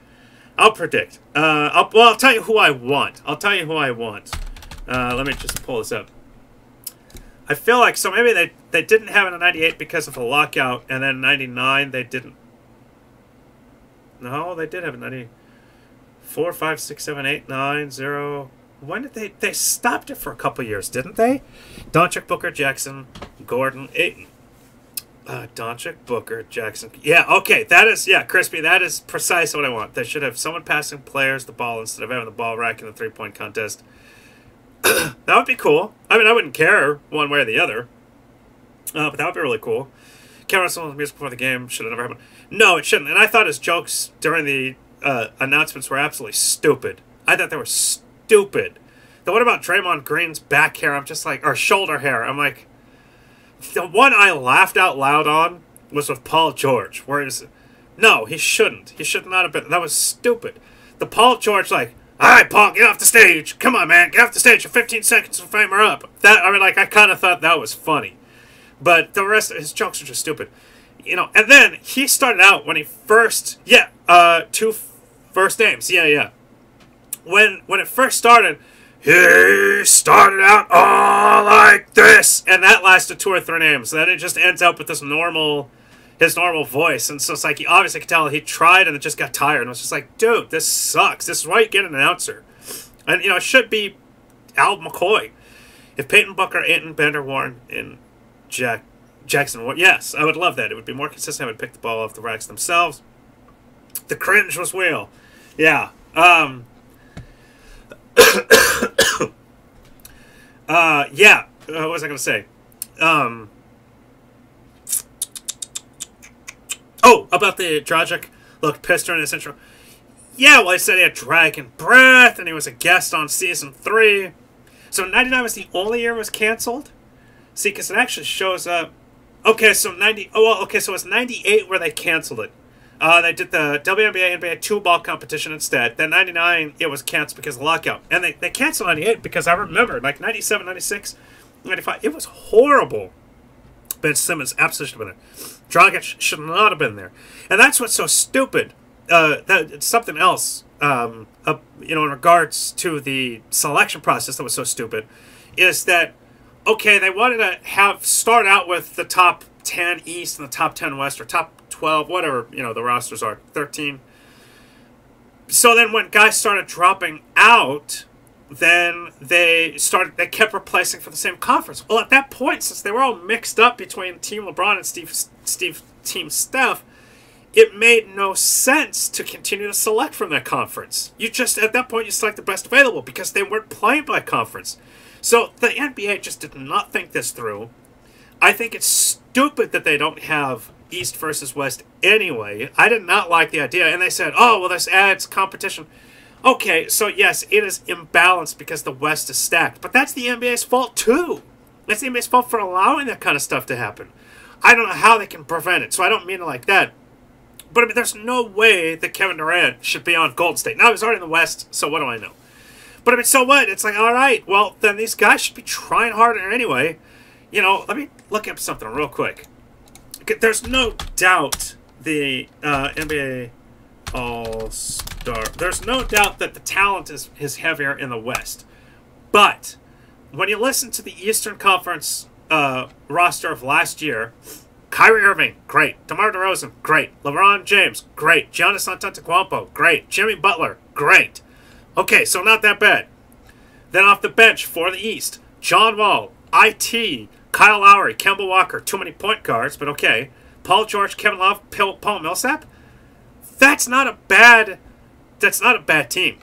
I'll predict. I'll tell you who I want. I'll tell you who I want. Let me just pull this up. I feel like, so maybe they didn't have it in 98 because of a lockout, and then 99 they didn't. No, they did have it in 94, 5, 6, 7, 8, 9, 0. When did they stopped it for a couple years, didn't they? Doncic, Booker, Jackson, Gordon, Ayton. Doncic, Booker, Jackson. Yeah, okay, that is, yeah, Crispy, that is precisely what I want. They should have someone passing players the ball instead of having the ball rack in the three-point contest. That would be cool. I mean, I wouldn't care one way or the other. But that would be really cool. Kevin Russell's music before the game should have never happened. No, it shouldn't. And I thought his jokes during the announcements were absolutely stupid. I thought they were stupid. The one about Draymond Green's back hair, I'm just like, or shoulder hair, I'm like, the one I laughed out loud on was with Paul George, whereas, no, he shouldn't. He should not have been. That was stupid. The Paul George, like, all right, Paul, get off the stage. Come on, man, get off the stage. You 15 seconds to frame her up. That, I mean, like, I kind of thought that was funny. But the rest of his jokes are just stupid. You know, and then he started out when he first, two first names. Yeah. When it first started, he started out all like this, and that lasted 2 or 3 names. Then it just ends up with his normal voice, and so it's like he obviously could tell he tried and it just got tired. And it was just like, dude, this sucks. This is why you get an announcer, and you know it should be Al McCoy. If Peyton, Booker, Ayton, Bender, Warren, and Jackson, yes, I would love that. It would be more consistent. I would pick the ball off the racks themselves. The cringe was real, yeah. What was I going to say? About the Dragic looked pissed during this intro. Yeah, well, I said he had Dragon Breath, and he was a guest on Season 3. So 99 was the only year it was canceled? See, because it actually shows up... Okay, so so it's 98 where they canceled it. They did the WNBA NBA 2-ball competition instead. Then 99, it was canceled because of the lockout. And they canceled 98 because I remember, like 97, 96, 95, it was horrible. Ben Simmons absolutely should have been there. Dragic should not have been there. And that's what's so stupid. It's something else, in regards to the selection process that was so stupid, is that, okay, they wanted to start out with the top 10 East and the top 10 West, or top 12, whatever, the rosters are, 13. So then when guys started dropping out, then they kept replacing for the same conference. Well, at that point, since they were all mixed up between Team LeBron and Team Steph, it made no sense to continue to select from that conference. At that point, you select the best available because they weren't playing by conference. So the NBA just did not think this through. I think it's stupid that they don't have East versus West anyway. I did not like the idea. And they said, oh, well, this adds competition. Okay, so yes, it is imbalanced because the West is stacked. But that's the NBA's fault, too. That's the NBA's fault for allowing that kind of stuff to happen. I don't know how they can prevent it, so I don't mean it like that. But I mean, there's no way that Kevin Durant should be on Golden State. Now, he's already in the West, so what do I know? But I mean, so what? It's like, all right, well, then these guys should be trying harder anyway. Let me look up something real quick. There's no doubt the NBA All-Star... There's no doubt that the talent is heavier in the West. But when you listen to the Eastern Conference roster of last year, Kyrie Irving, great. DeMar DeRozan, great. LeBron James, great. Giannis Antetokounmpo, great. Jimmy Butler, great. Okay, so not that bad. Then off the bench for the East, John Wall, IT, Kyle Lowry, Kemba Walker, too many point guards, but okay. Paul George, Kevin Love, Paul Millsap. That's not a bad team.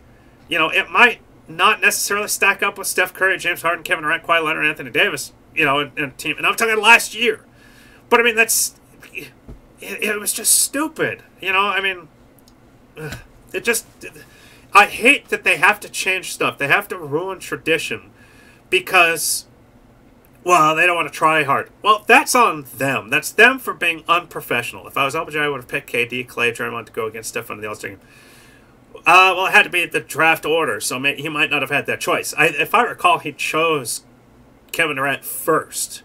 It might not necessarily stack up with Steph Curry, James Harden, Kevin Durant, Kawhi Leonard, Anthony Davis, and team. And I'm talking last year. But I mean, it was just stupid. I hate that they have to change stuff. They have to ruin tradition because, well, they don't want to try hard. Well, that's on them. That's them for being unprofessional. If I was LBJ, I would have picked KD, Clay, Draymond to go against Steph on the All-Star game. Well, it had to be the draft order, so he might not have had that choice. If I recall, he chose Kevin Durant first,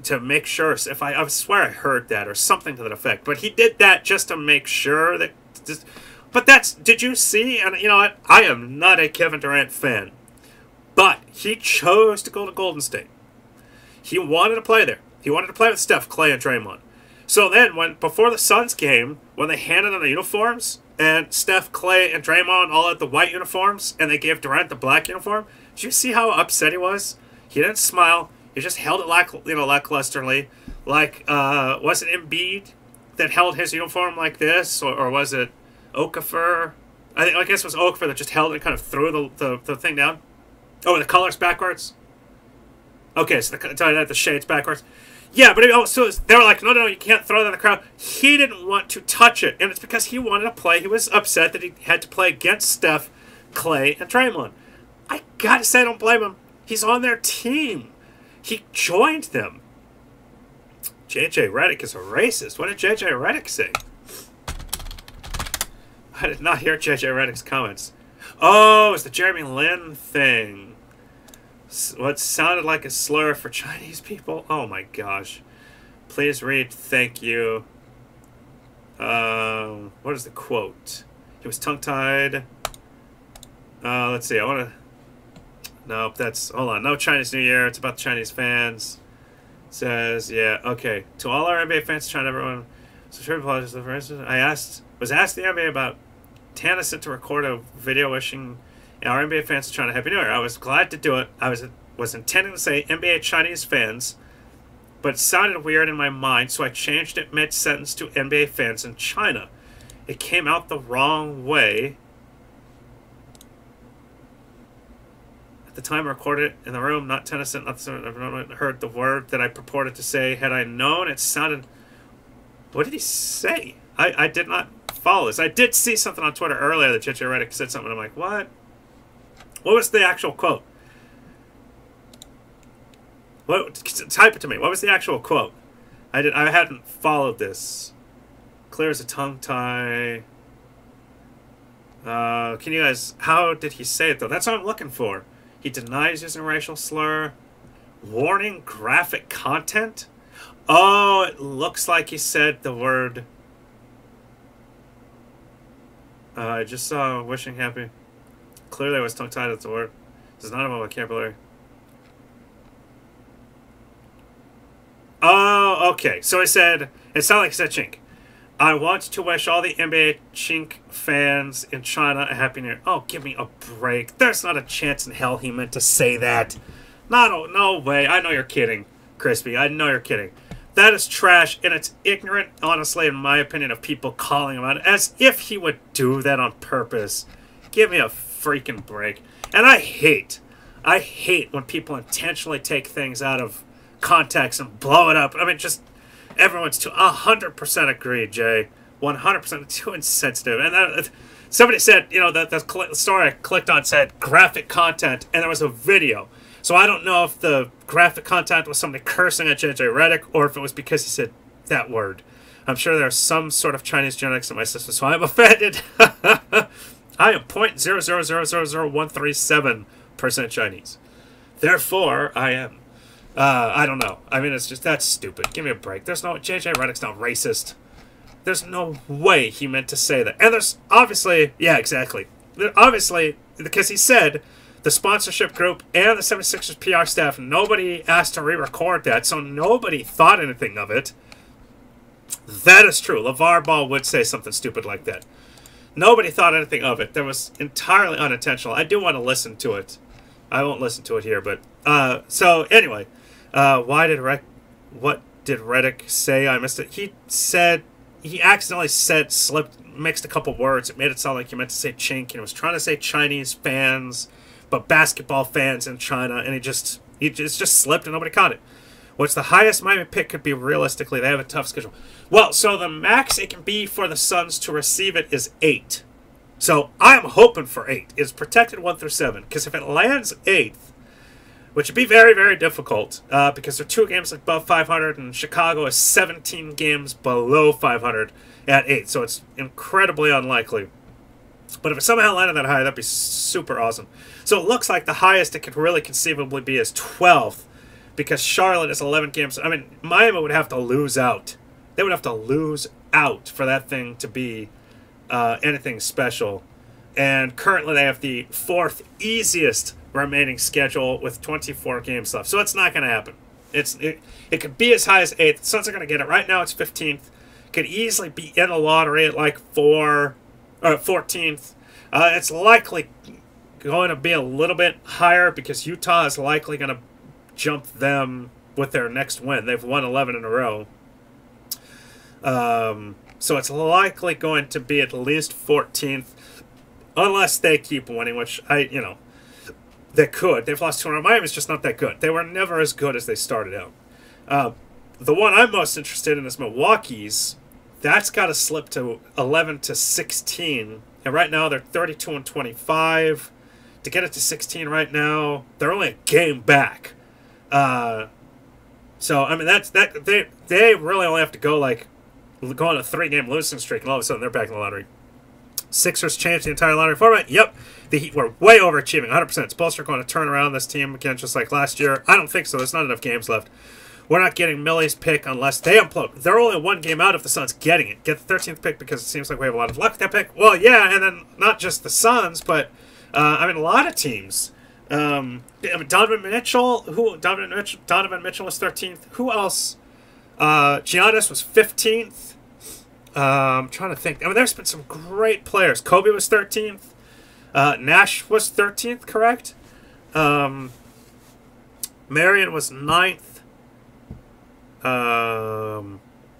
to make sure. If I swear I heard that or something to that effect, but he did that just to make sure that. But did you see? And you know what? I am not a Kevin Durant fan, but he chose to go to Golden State. He wanted to play there. He wanted to play with Steph, Clay, and Draymond. So then, before the Suns game, when they handed in the uniforms, and Steph, Clay, and Draymond all had the white uniforms, and they gave Durant the black uniform, did you see how upset he was? He didn't smile. He just held it lacklusterly. Like, was it Embiid that held his uniform like this, or was it Okafor? I guess it was Okafor that just held it and kind of threw the thing down. Oh, the colors backwards. Okay, so the shades backwards. Yeah, but so they were like, no, you can't throw that in the crowd. He didn't want to touch it, and it's because he wanted to play. He was upset that he had to play against Steph, Clay, and Draymond. I gotta say, I don't blame him. He's on their team. He joined them. JJ Redick is a racist. What did JJ Redick say? I did not hear JJ Redick's comments. Oh, it's the Jeremy Lin thing. What sounded like a slur for Chinese people? Oh my gosh. Please read thank you. What is the quote? He was tongue-tied. Let's see. I want to... Nope, that's... Hold on. No Chinese New Year. It's about the Chinese fans. It says, yeah, okay. To all our NBA fans, China, everyone... So sure, apologies for instance. Was asked the NBA about Tennessee to record a video wishing our NBA fans China Happy New Year. I was glad to do it. I was intending to say NBA Chinese fans, but it sounded weird in my mind, so I changed it mid-sentence to NBA fans in China. It came out the wrong way. At the time I recorded it in the room, not Tennessee, I've heard the word that I purported to say. Had I known, it sounded... What did he say? I did not follow this. I did see something on Twitter earlier that JJ Redick said something. I'm like, what? What was the actual quote? Type it to me. What was the actual quote? I hadn't followed this. Clear as a tongue tie. Can you guys... How did he say it, though? That's what I'm looking for. He denies using a racial slur. Warning graphic content? Oh, it looks like he said the word... I just saw wishing happy. Clearly I was tongue-tied at the word. This is not about vocabulary. Oh, okay. So he said... It sounded like he said chink. I want to wish all the NBA chink fans in China a happy new year. Oh, give me a break. There's not a chance in hell he meant to say that. No way. I know you're kidding, Crispy. I know you're kidding. That is trash, and it's ignorant, honestly, in my opinion, of people calling him out, as if he would do that on purpose. Give me a freaking break. And I hate when people intentionally take things out of context and blow it up. I mean, just, everyone's 100% agreed, Jay. 100% too insensitive. And somebody said, you know, the story I clicked on said graphic content, and there was a video. So I don't know if the graphic content was somebody cursing at JJ Redick or if it was because he said that word. I'm sure there's some sort of Chinese genetics in my system, so I'm offended. I am 0.0000137% Chinese. Therefore, I am. I don't know. I mean, it's just, that's stupid. Give me a break. JJ Redick's not racist. There's no way he meant to say that. And there's obviously, yeah, exactly. Obviously, because he said... The sponsorship group and the 76ers PR staff, nobody asked to re-record that, so nobody thought anything of it. That is true. LeVar Ball would say something stupid like that. Nobody thought anything of it. That was entirely unintentional. I do want to listen to it. I won't listen to it here, but... so, anyway. What did Redick say? I missed it. He accidentally mixed a couple words. It made it sound like he meant to say chink, and he was trying to say Chinese fans... but basketball fans in China, and he just slipped and nobody caught it. What's the highest Miami pick could be realistically? They have a tough schedule. Well, so the max it can be for the Suns to receive it is 8. So I'm hoping for 8. It's protected 1 through 7, because if it lands 8th, which would be very, very difficult, because they're 2 games above 500, and Chicago is 17 games below 500 at 8, so it's incredibly unlikely. But if it somehow landed that high, that'd be super awesome. So it looks like the highest it could really conceivably be is 12th, because Charlotte is 11 games. I mean, Miami would have to lose out. They would have to lose out for that thing to be anything special. And currently they have the 4th easiest remaining schedule with 24 games left. So it's not going to happen. It could be as high as 8th. The Suns are going to get it. Right now it's 15th. Could easily be in the lottery at like 14th. It's likely going to be a little bit higher because Utah is likely going to jump them with their next win. They've won 11 in a row. So it's likely going to be at least 14th, unless they keep winning, which they could. They've lost 2 in a row. Miami's just not that good. They were never as good as they started out. The one I'm most interested in is Milwaukee's. That's got to slip to 11 to 16, and right now they're 32 and 25. To get it to 16 right now, they're only a game back. So I mean they really only have to go on a 3-game losing streak, and all of a sudden they're back in the lottery. Sixers changed the entire lottery format. Yep, the Heat were way overachieving, 100%. Spolstra going to turn around this team again just like last year. I don't think so. There's not enough games left. We're not getting Millie's pick unless they implode. They're only 1 game out of the Suns getting it. Get the 13th pick because it seems like we have a lot of luck with that pick. Well, yeah, and then not just the Suns, but a lot of teams. Donovan Mitchell was 13th. Who else? Giannis was 15th. I'm trying to think. There's been some great players. Kobe was 13th. Nash was 13th, correct? Marion was 9th.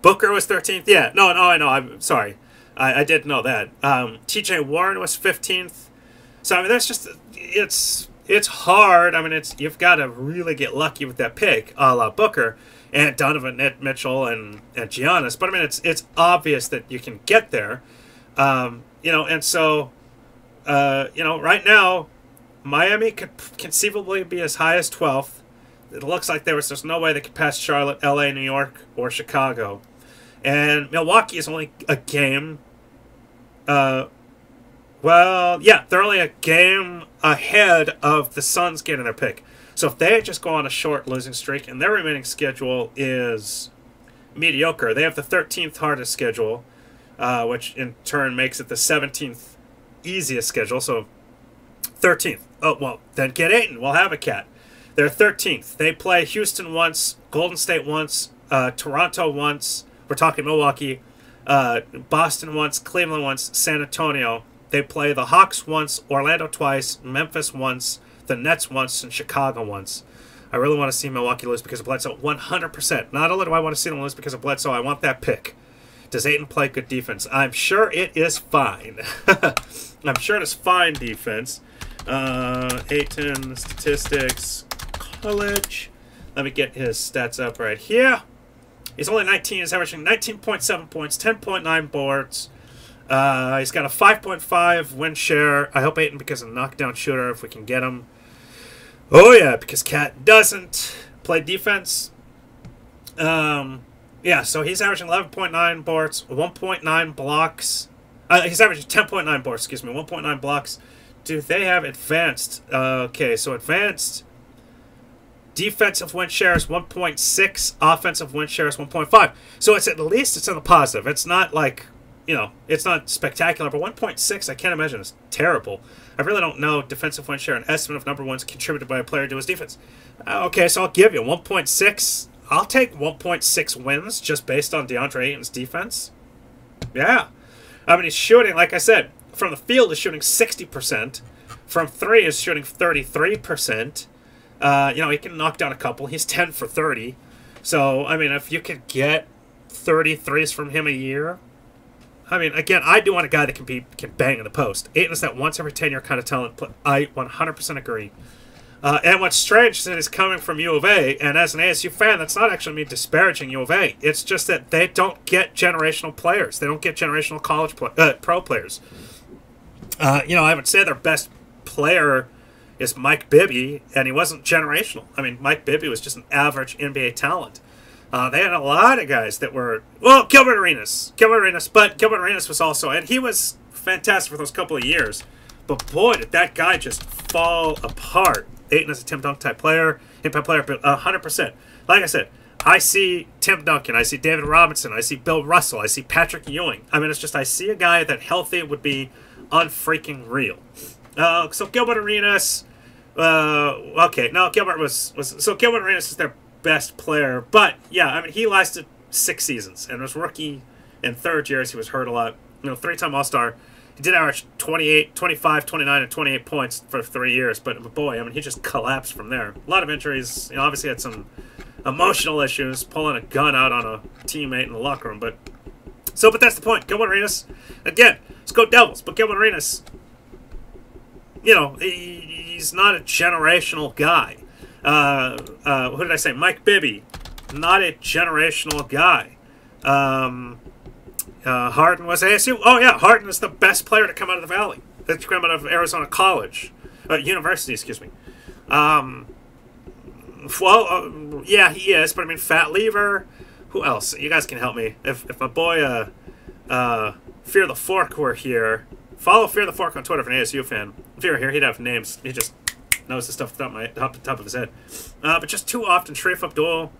Booker was 13th. Yeah, no, I know. I'm sorry. I did know that. T.J. Warren was 15th. So, that's just... It's hard. You've got to really get lucky with that pick, a la Booker and Donovan Mitchell and Giannis. But, it's obvious that you can get there. And so, right now, Miami could conceivably be as high as 12th. It looks like there's no way they could pass Charlotte, LA, New York, or Chicago. And Milwaukee is only a game. They're only a game ahead of the Suns getting their pick. So if they just go on a short losing streak and their remaining schedule is mediocre, they have the 13th hardest schedule, which in turn makes it the 17th easiest schedule. So 13th. Oh, well, then get Ayton. We'll have a cat. They're 13th. They play Houston once, Golden State once, Toronto once. We're talking Milwaukee. Boston once, Cleveland once, San Antonio. They play the Hawks once, Orlando twice, Memphis once, the Nets once, and Chicago once. I really want to see Milwaukee lose because of Bledsoe. 100%. Not only do I want to see them lose because of Bledsoe, I want that pick. Does Ayton play good defense? I'm sure it is fine. I'm sure it is fine defense. Ayton statistics, college. Let me get his stats up right here. He's only 19. He's averaging 19.7 points, 10.9 boards. He's got a 5.5 win share. I hope Ayton becomes a knockdown shooter if we can get him. Oh, yeah, because Cat doesn't play defense. So he's averaging 11.9 boards, 1.9 blocks. He's averaging 10.9 boards, 1.9 blocks. Do they have advanced? Okay, so advanced defensive win share is 1.6, offensive win share is 1.5. So it's at least it's in the positive. It's not like, it's not spectacular, but 1.6 I can't imagine is terrible. I really don't know defensive win share, an estimate of number ones contributed by a player to his defense. Okay, so I'll give you 1.6. I'll take 1.6 wins just based on DeAndre Ayton's defense. Yeah. He's shooting, like I said, from the field is shooting 60%. From 3 is shooting 33%. He can knock down a couple. He's 10 for 30. So, if you could get 33s from him a year, again, I do want a guy that can bang in the post. Ayton is that once every 10-year kind of talent. I 100% agree. And what's strange is that he's coming from U of A, and as an ASU fan, that's not actually me disparaging U of A. It's just that they don't get generational players. They don't get generational college pro players. I would say their best player is Mike Bibby, and he wasn't generational. Mike Bibby was just an average NBA talent. They had a lot of guys that were, well, Gilbert Arenas, but Gilbert Arenas was also, and he was fantastic for those couple of years. But boy, did that guy just fall apart. Ayton is a Tim Duncan type player, impact player, but 100%. Like I said, I see Tim Duncan, I see David Robinson, I see Bill Russell, I see Patrick Ewing. I mean, it's just I see a guy that healthy would be unfreaking real. So Gilbert Arenas, okay, no, Gilbert Gilbert Arenas is their best player, but yeah, I mean, he lasted 6 seasons, and was rookie and third years. He was hurt a lot. 3-time All-Star. He did average 28, 25, 29, and 28 points for 3 years, but boy, I mean, he just collapsed from there. A lot of injuries. Obviously had some emotional issues, pulling a gun out on a teammate in the locker room, but that's the point. Gilbert Arenas, again, let's go Devils, but Gilbert Arenas, he's not a generational guy. Who did I say? Mike Bibby, not a generational guy. Harden was ASU. Oh yeah, Harden is the best player to come out of the Valley. That's come out of Arizona College, University, excuse me. Yeah, he is. But I mean, Fat Lever. Who else? You guys can help me. If my boy Fear the Fork were here, follow Fear the Fork on Twitter if you're an ASU fan. If he were here, he'd have names. He just knows the stuff off the top of his head. But just too often, Sharif Abdul.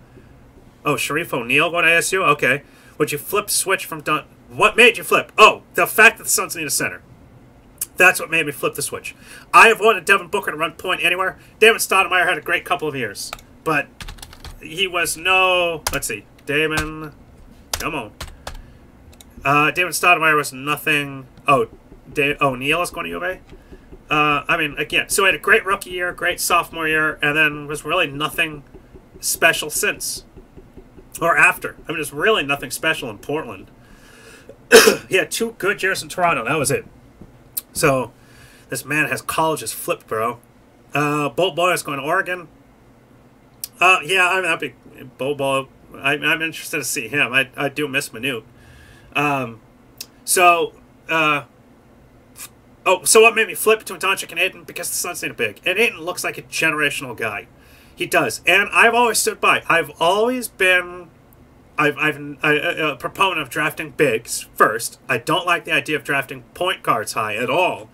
Oh, Sharif O'Neal going to ASU? Okay. Would you flip switch from Dun? What made you flip? Oh, the fact that the Suns need a center. That's what made me flip the switch. I have wanted Devin Booker to run point anywhere. David Stoudemire had a great couple of years. But he was no... Let's see. Damon... Come on. David Stoudemire was nothing... Oh, O'Neal is going to U of A? I mean, again, so he had a great rookie year, great sophomore year, and then was really nothing special since. Or after. I mean, there's really nothing special in Portland. He had 2 good years in Toronto. That was it. So, this man has colleges flipped, bro. Bolt Boy is going to Oregon. Yeah, I mean, that'd be... Bolt Boy... I'm interested to see him. I do miss Manute. So what made me flip between Doncic and Ayton? Because the Suns need a big. And Ayton looks like a generational guy. He does. And I've always stood by. I've always been a proponent of drafting bigs first. I don't like the idea of drafting point guards high at all.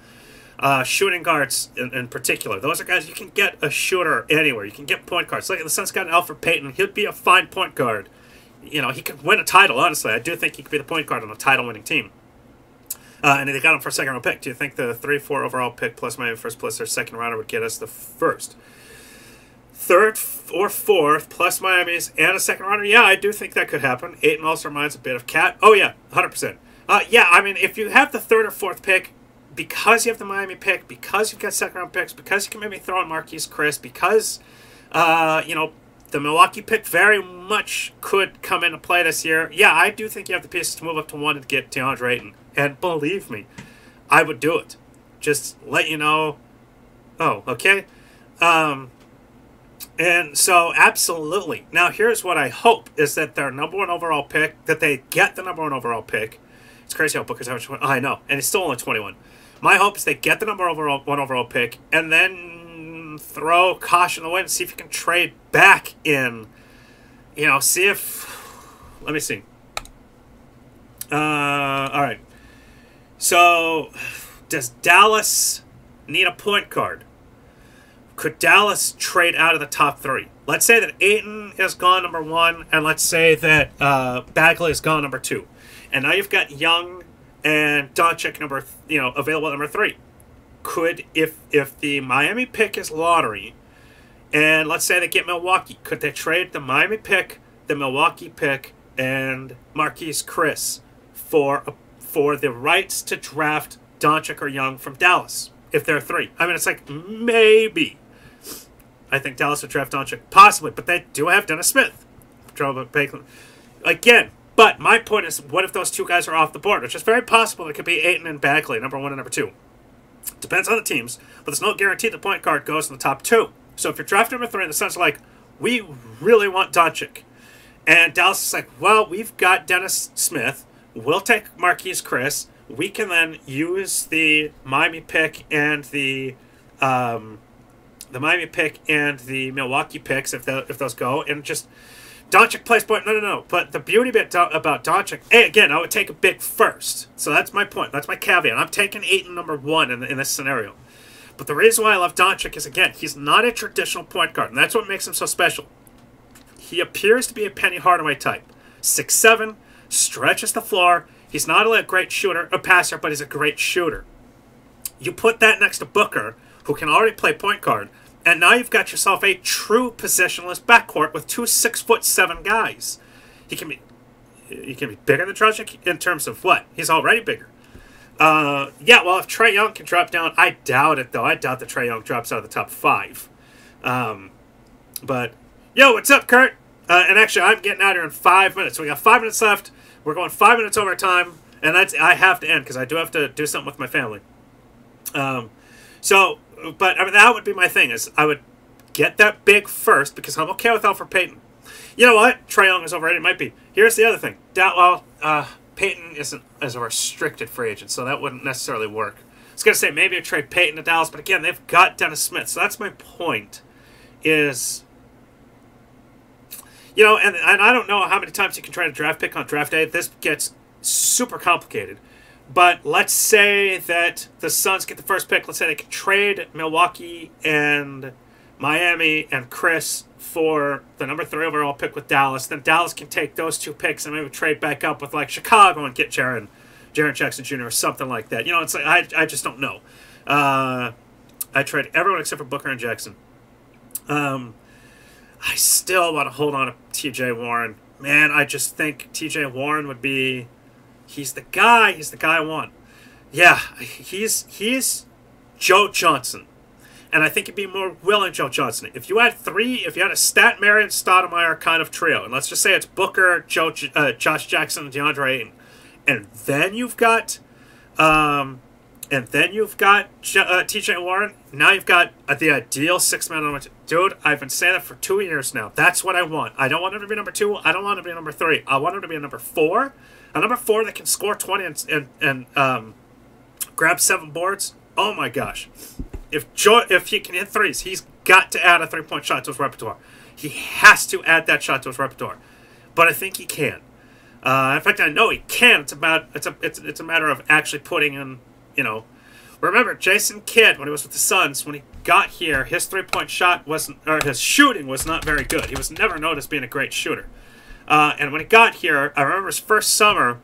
Shooting guards in particular. Those are guys you can get a shooter anywhere. You can get point guards. Like the Suns got an Alfred Payton. He'd be a fine point guard. He could win a title, honestly. I do think he could be the point guard on a title-winning team. And they got him for a second-round pick. Do you think the 3-4 overall pick plus Miami first plus their second rounder would get us the first? Third or fourth plus Miami's and a second rounder? Yeah, I do think that could happen. Ayton also reminds a bit of Cat. Oh, yeah, 100%. Yeah, I mean, if you have the third or fourth pick, because you have the Miami pick, because you've got second-round picks, because you can maybe throw in Marquise Chris, because, the Milwaukee pick very much could come into play this year. Yeah, I do think you have the pieces to move up to 1 and get DeAndre Ayton. And believe me, I would do it. Just let you know. Oh, okay. And so, absolutely. Now, here's what I hope, is that their number 1 overall pick, that they get the number 1 overall pick. It's crazy how Booker's average. Oh, I know. And he's still only 21. My hope is they get the number 1 overall pick, and then throw caution away and see if you can trade back in. See if... Let me see. All right. So, does Dallas need a point guard? Could Dallas trade out of the top 3? Let's say that Ayton is gone number 1, and let's say that Bagley is gone number 2. And now you've got Young and Doncic available at number 3. Could, if the Miami pick is lottery, and let's say they get Milwaukee, could they trade the Miami pick, the Milwaukee pick, and Marquise Chris for the rights to draft Doncic or Young from Dallas, if they're 3? I mean, it's like, maybe. I think Dallas would draft Doncic, possibly, but they do have Dennis Smith. Again, but my point is, what if those 2 guys are off the board? It's just very possible it could be Ayton and Bagley, number 1 and number 2. Depends on the teams, but there's no guarantee the point guard goes in the top 2. So if you're drafting number 3, and the Suns are like, we really want Doncic, and Dallas is like, well, we've got Dennis Smith, we'll take Marquise Chris, we can then use the Miami pick and the Miami pick and the Milwaukee picks if those go, and just Doncic plays point. No. But the beauty bit about Doncic, again, I would take a big first. So that's my point. That's my caveat. I'm taking Ayton number 1 in this scenario. But the reason why I love Doncic is, again, he's not a traditional point guard, and that's what makes him so special. He appears to be a Penny Hardaway type. 6'7", stretches the floor. He's not only a great shooter, a passer, but he's a great shooter. You put that next to Booker, who can already play point guard, and now you've got yourself a true positionless backcourt with 2 6'7" guys. He can be bigger than Dragic in terms of what? He's already bigger. Yeah, well, if Trae Young can drop down, I doubt it, though. I doubt that Trae Young drops out of the top 5. But, yo, what's up, Kurt? And actually, I'm getting out here in 5 minutes. So we got 5 minutes left. We're going 5 minutes over time, and I have to end because I do have to do something with my family. But I mean, that would be my thing, is I would get that big first because I'm okay with Elfrid Payton. You know what? Trae Young is overrated. Might be. Here's the other thing. Payton is a restricted free agent, so that wouldn't necessarily work. I was going to say maybe a trade Payton to Dallas, but again, they've got Dennis Smith. So that's my point is, you know, and I don't know how many times you can try to draft pick on draft day. This gets super complicated. But let's say that the Suns get the first pick. Let's say they can trade Milwaukee and Miami and Chris for the number 3 overall pick with Dallas. Then Dallas can take those 2 picks and maybe trade back up with like Chicago and get Jaren Jackson Jr. or something like that. You know, it's like I just don't know. I trade everyone except for Booker and Jackson. I still want to hold on to T.J. Warren. Man, I just think T.J. Warren would be... He's the guy I want. Yeah, he's Joe Johnson. And I think he'd be more willing Joe Johnson. If you had a Stat, Marion, Stoudemire kind of trio, and let's just say it's Booker, Josh Jackson, and DeAndre Ayton, and then you've got T.J. Warren. Now you've got the ideal 6-man on. Dude, I've been saying that for 2 years now. That's what I want. I don't want him to be number 2. I don't want him to be number 3. I want him to be a number 4. A number 4 that can score 20 and grab 7 boards. Oh my gosh. If he can hit threes, he's got to add a 3-point shot to his repertoire. He has to add that shot to his repertoire. But I think he can. In fact, I know he can. It's a matter of actually putting in, you know. Remember, Jason Kidd, when he was with the Suns, when he got here, his 3-point shot wasn't, or his shooting was not very good. He was never known as being a great shooter. And when he got here, I remember his first summer,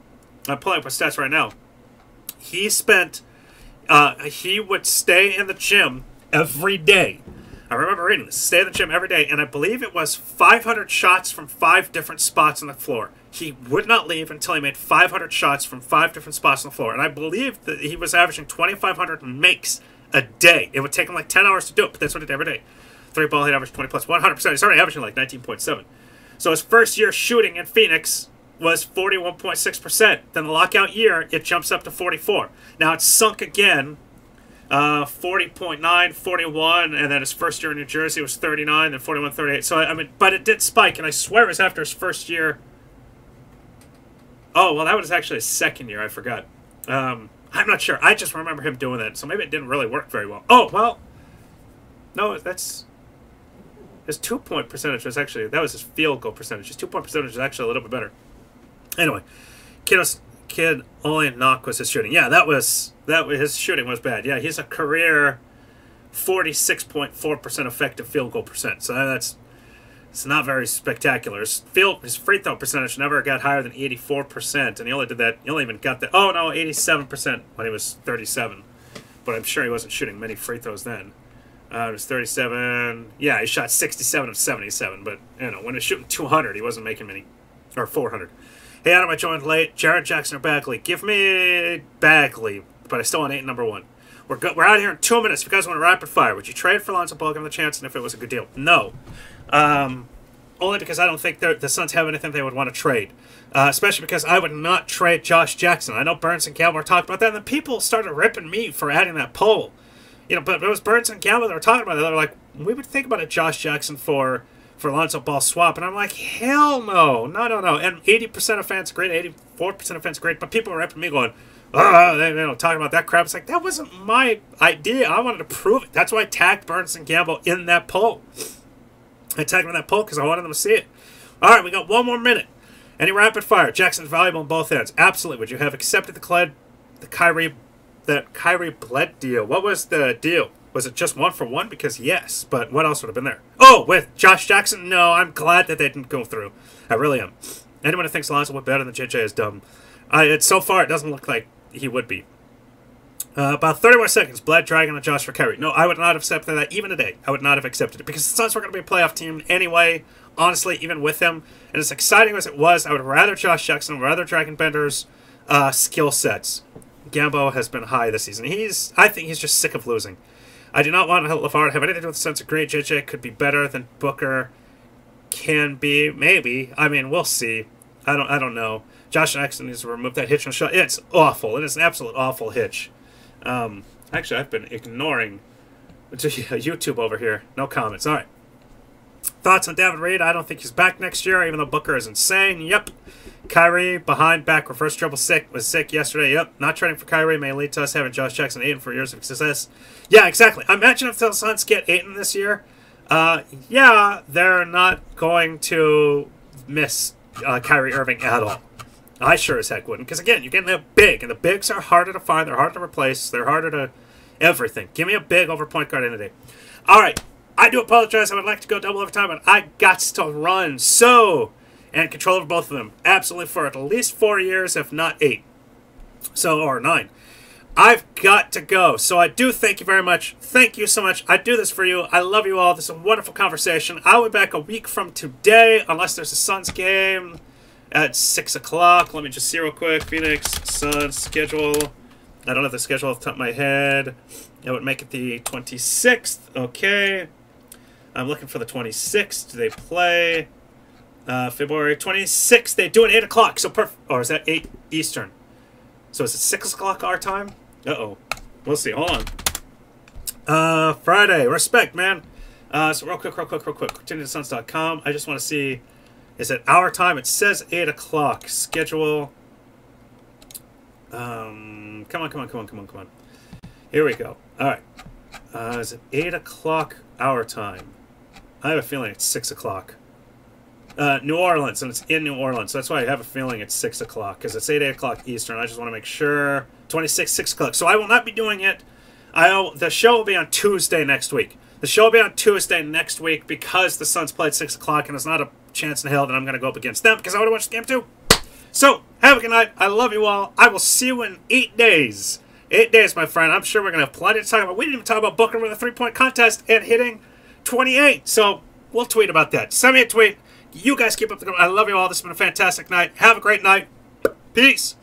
I'm pulling up his stats right now, he would stay in the gym every day. I remember reading this. Stay in the gym every day, and I believe it was 500 shots from 5 different spots on the floor. He would not leave until he made 500 shots from 5 different spots on the floor. And I believe that he was averaging 2,500 makes a day. It would take him like 10 hours to do it, but that's what he did every day. 3-ball, he'd average 20 plus 100%. He's already averaging like 19.7. So his first year shooting in Phoenix was 41.6%. Then the lockout year, it jumps up to 44. Now it's sunk again, 40.9, 41, and then his first year in New Jersey was 39, then 41, 38. So, I mean, but it did spike, and I swear it was after his first year. Oh, well, that was actually his second year. I forgot. I'm not sure. I just remember him doing that, so maybe it didn't really work very well. Oh, well, no, that's... His 2-point percentage was actually, that was his field goal percentage. His 2-point percentage is actually a little bit better. Anyway, Kid only knock was his shooting. Yeah, that was his shooting was bad. Yeah, he's a career 46.4% effective field goal percent. So it's not very spectacular. His free throw percentage never got higher than 84%, and he only did that. He only even got that. Oh no, 87% when he was 37. But I'm sure he wasn't shooting many free throws then. It was 37. Yeah, he shot 67 of 77. But, you know, when he was shooting 200, he wasn't making many. Or 400. Hey, Adam, I joined late. Jaren Jackson or Bagley? Give me Bagley. But I still want 8 number 1. We're out here in 2 minutes. If you guys want to rapid fire, would you trade for Lonzo Ball, give him the chance, and if it was a good deal? No. Only because I don't think the Suns have anything they would want to trade. Especially because I would not trade Josh Jackson. I know Burns and Campbell were talking about that, and then people started ripping me for adding that poll. You know, but it was Burns and Campbell that were talking about it. They were like, we would think about a Josh Jackson for Lonzo Ball swap. And I'm like, hell no. No. And 80% of fans agreed, 84% of fans agreed. But people were ripping me going, they talking about that crap. It's like, that wasn't my idea. I wanted to prove it. That's why I tagged Burns and Campbell in that poll. I tagged them in that poll because I wanted them to see it. All right, we got one more minute. Any rapid fire? Jackson's valuable on both ends. Absolutely. Would you have accepted the Kyrie Bled deal? What was the deal? Was it just 1-for-1? Because yes, but what else would have been there? Oh, with Josh Jackson? No, I'm glad that they didn't go through. I really am. Anyone who thinks Lonzo would better than JJ is dumb. So far, it doesn't look like he would be. About 30 more seconds. Bled, Dragon, and Josh for Kyrie. No, I would not have accepted that even today. I would not have accepted it because the Suns were going to be a playoff team anyway, honestly, even with him. And as exciting as it was, I would rather Josh Jackson, rather Dragon Bender's skill sets. Gambo has been high this season. I think he's just sick of losing. I do not want LeVar to have anything to do with the Suns. Great, JJ could be better than Booker can be. Maybe. I mean, we'll see. I don't know. Josh Jackson needs to remove that hitch and shot. It's awful. It is an absolute awful hitch. Actually, I've been ignoring YouTube over here. No comments. All right. Thoughts on David Reed? I don't think he's back next year, even though Booker is insane. Yep. Kyrie, behind, back, reverse dribble, was sick yesterday. Yep. Not trading for Kyrie may lead to us having Josh Jackson Ayton for years of success. Yeah, exactly. Imagine if the Suns get Ayton this year. Yeah, they're not going to miss Kyrie Irving at all. I sure as heck wouldn't. Because, again, you're getting a big. And the bigs are harder to find. They're harder to replace. They're harder to everything. Give me a big over point guard any day. All right. I do apologize. I would like to go double overtime, but I got to run. So, and control over both of them. Absolutely for at least 4 years, if not 8. So, or 9. I've got to go. So I do thank you very much. Thank you so much. I do this for you. I love you all. This is a wonderful conversation. I'll be back a week from today, unless there's a Suns game at 6 o'clock. Let me just see real quick. Phoenix Suns schedule. I don't have the schedule off the top of my head. It would make it the 26th. Okay. I'm looking for the 26th. Do they play? February 26th. They do it 8 o'clock. So perfect. Or is that 8 Eastern? So is it 6 o'clock our time? Uh-oh. We'll see. Hold on. Friday. Respect, man. So real quick. ContendingTheSuns.com. I just want to see. Is it our time? It says 8 o'clock. Schedule. Come on. Here we go. All right. Is it 8 o'clock our time? I have a feeling it's 6 o'clock. New Orleans, and it's in New Orleans. So that's why I have a feeling it's 6 o'clock, because it's 8 o'clock Eastern. I just want to make sure. 26, 6 o'clock. So I will not be doing it. The show will be on Tuesday next week. The show will be on Tuesday next week because the Suns play at 6 o'clock, and there's not a chance in hell that I'm going to go up against them because I want to watch the game too. So, have a good night. I love you all. I will see you in 8 days. 8 days, my friend. I'm sure we're going to have plenty to talk about. We didn't even talk about Booker with a 3-point contest and hitting 28. So, we'll tweet about that. Send me a tweet. You guys keep up the good. I love you all. This has been a fantastic night. Have a great night. Peace.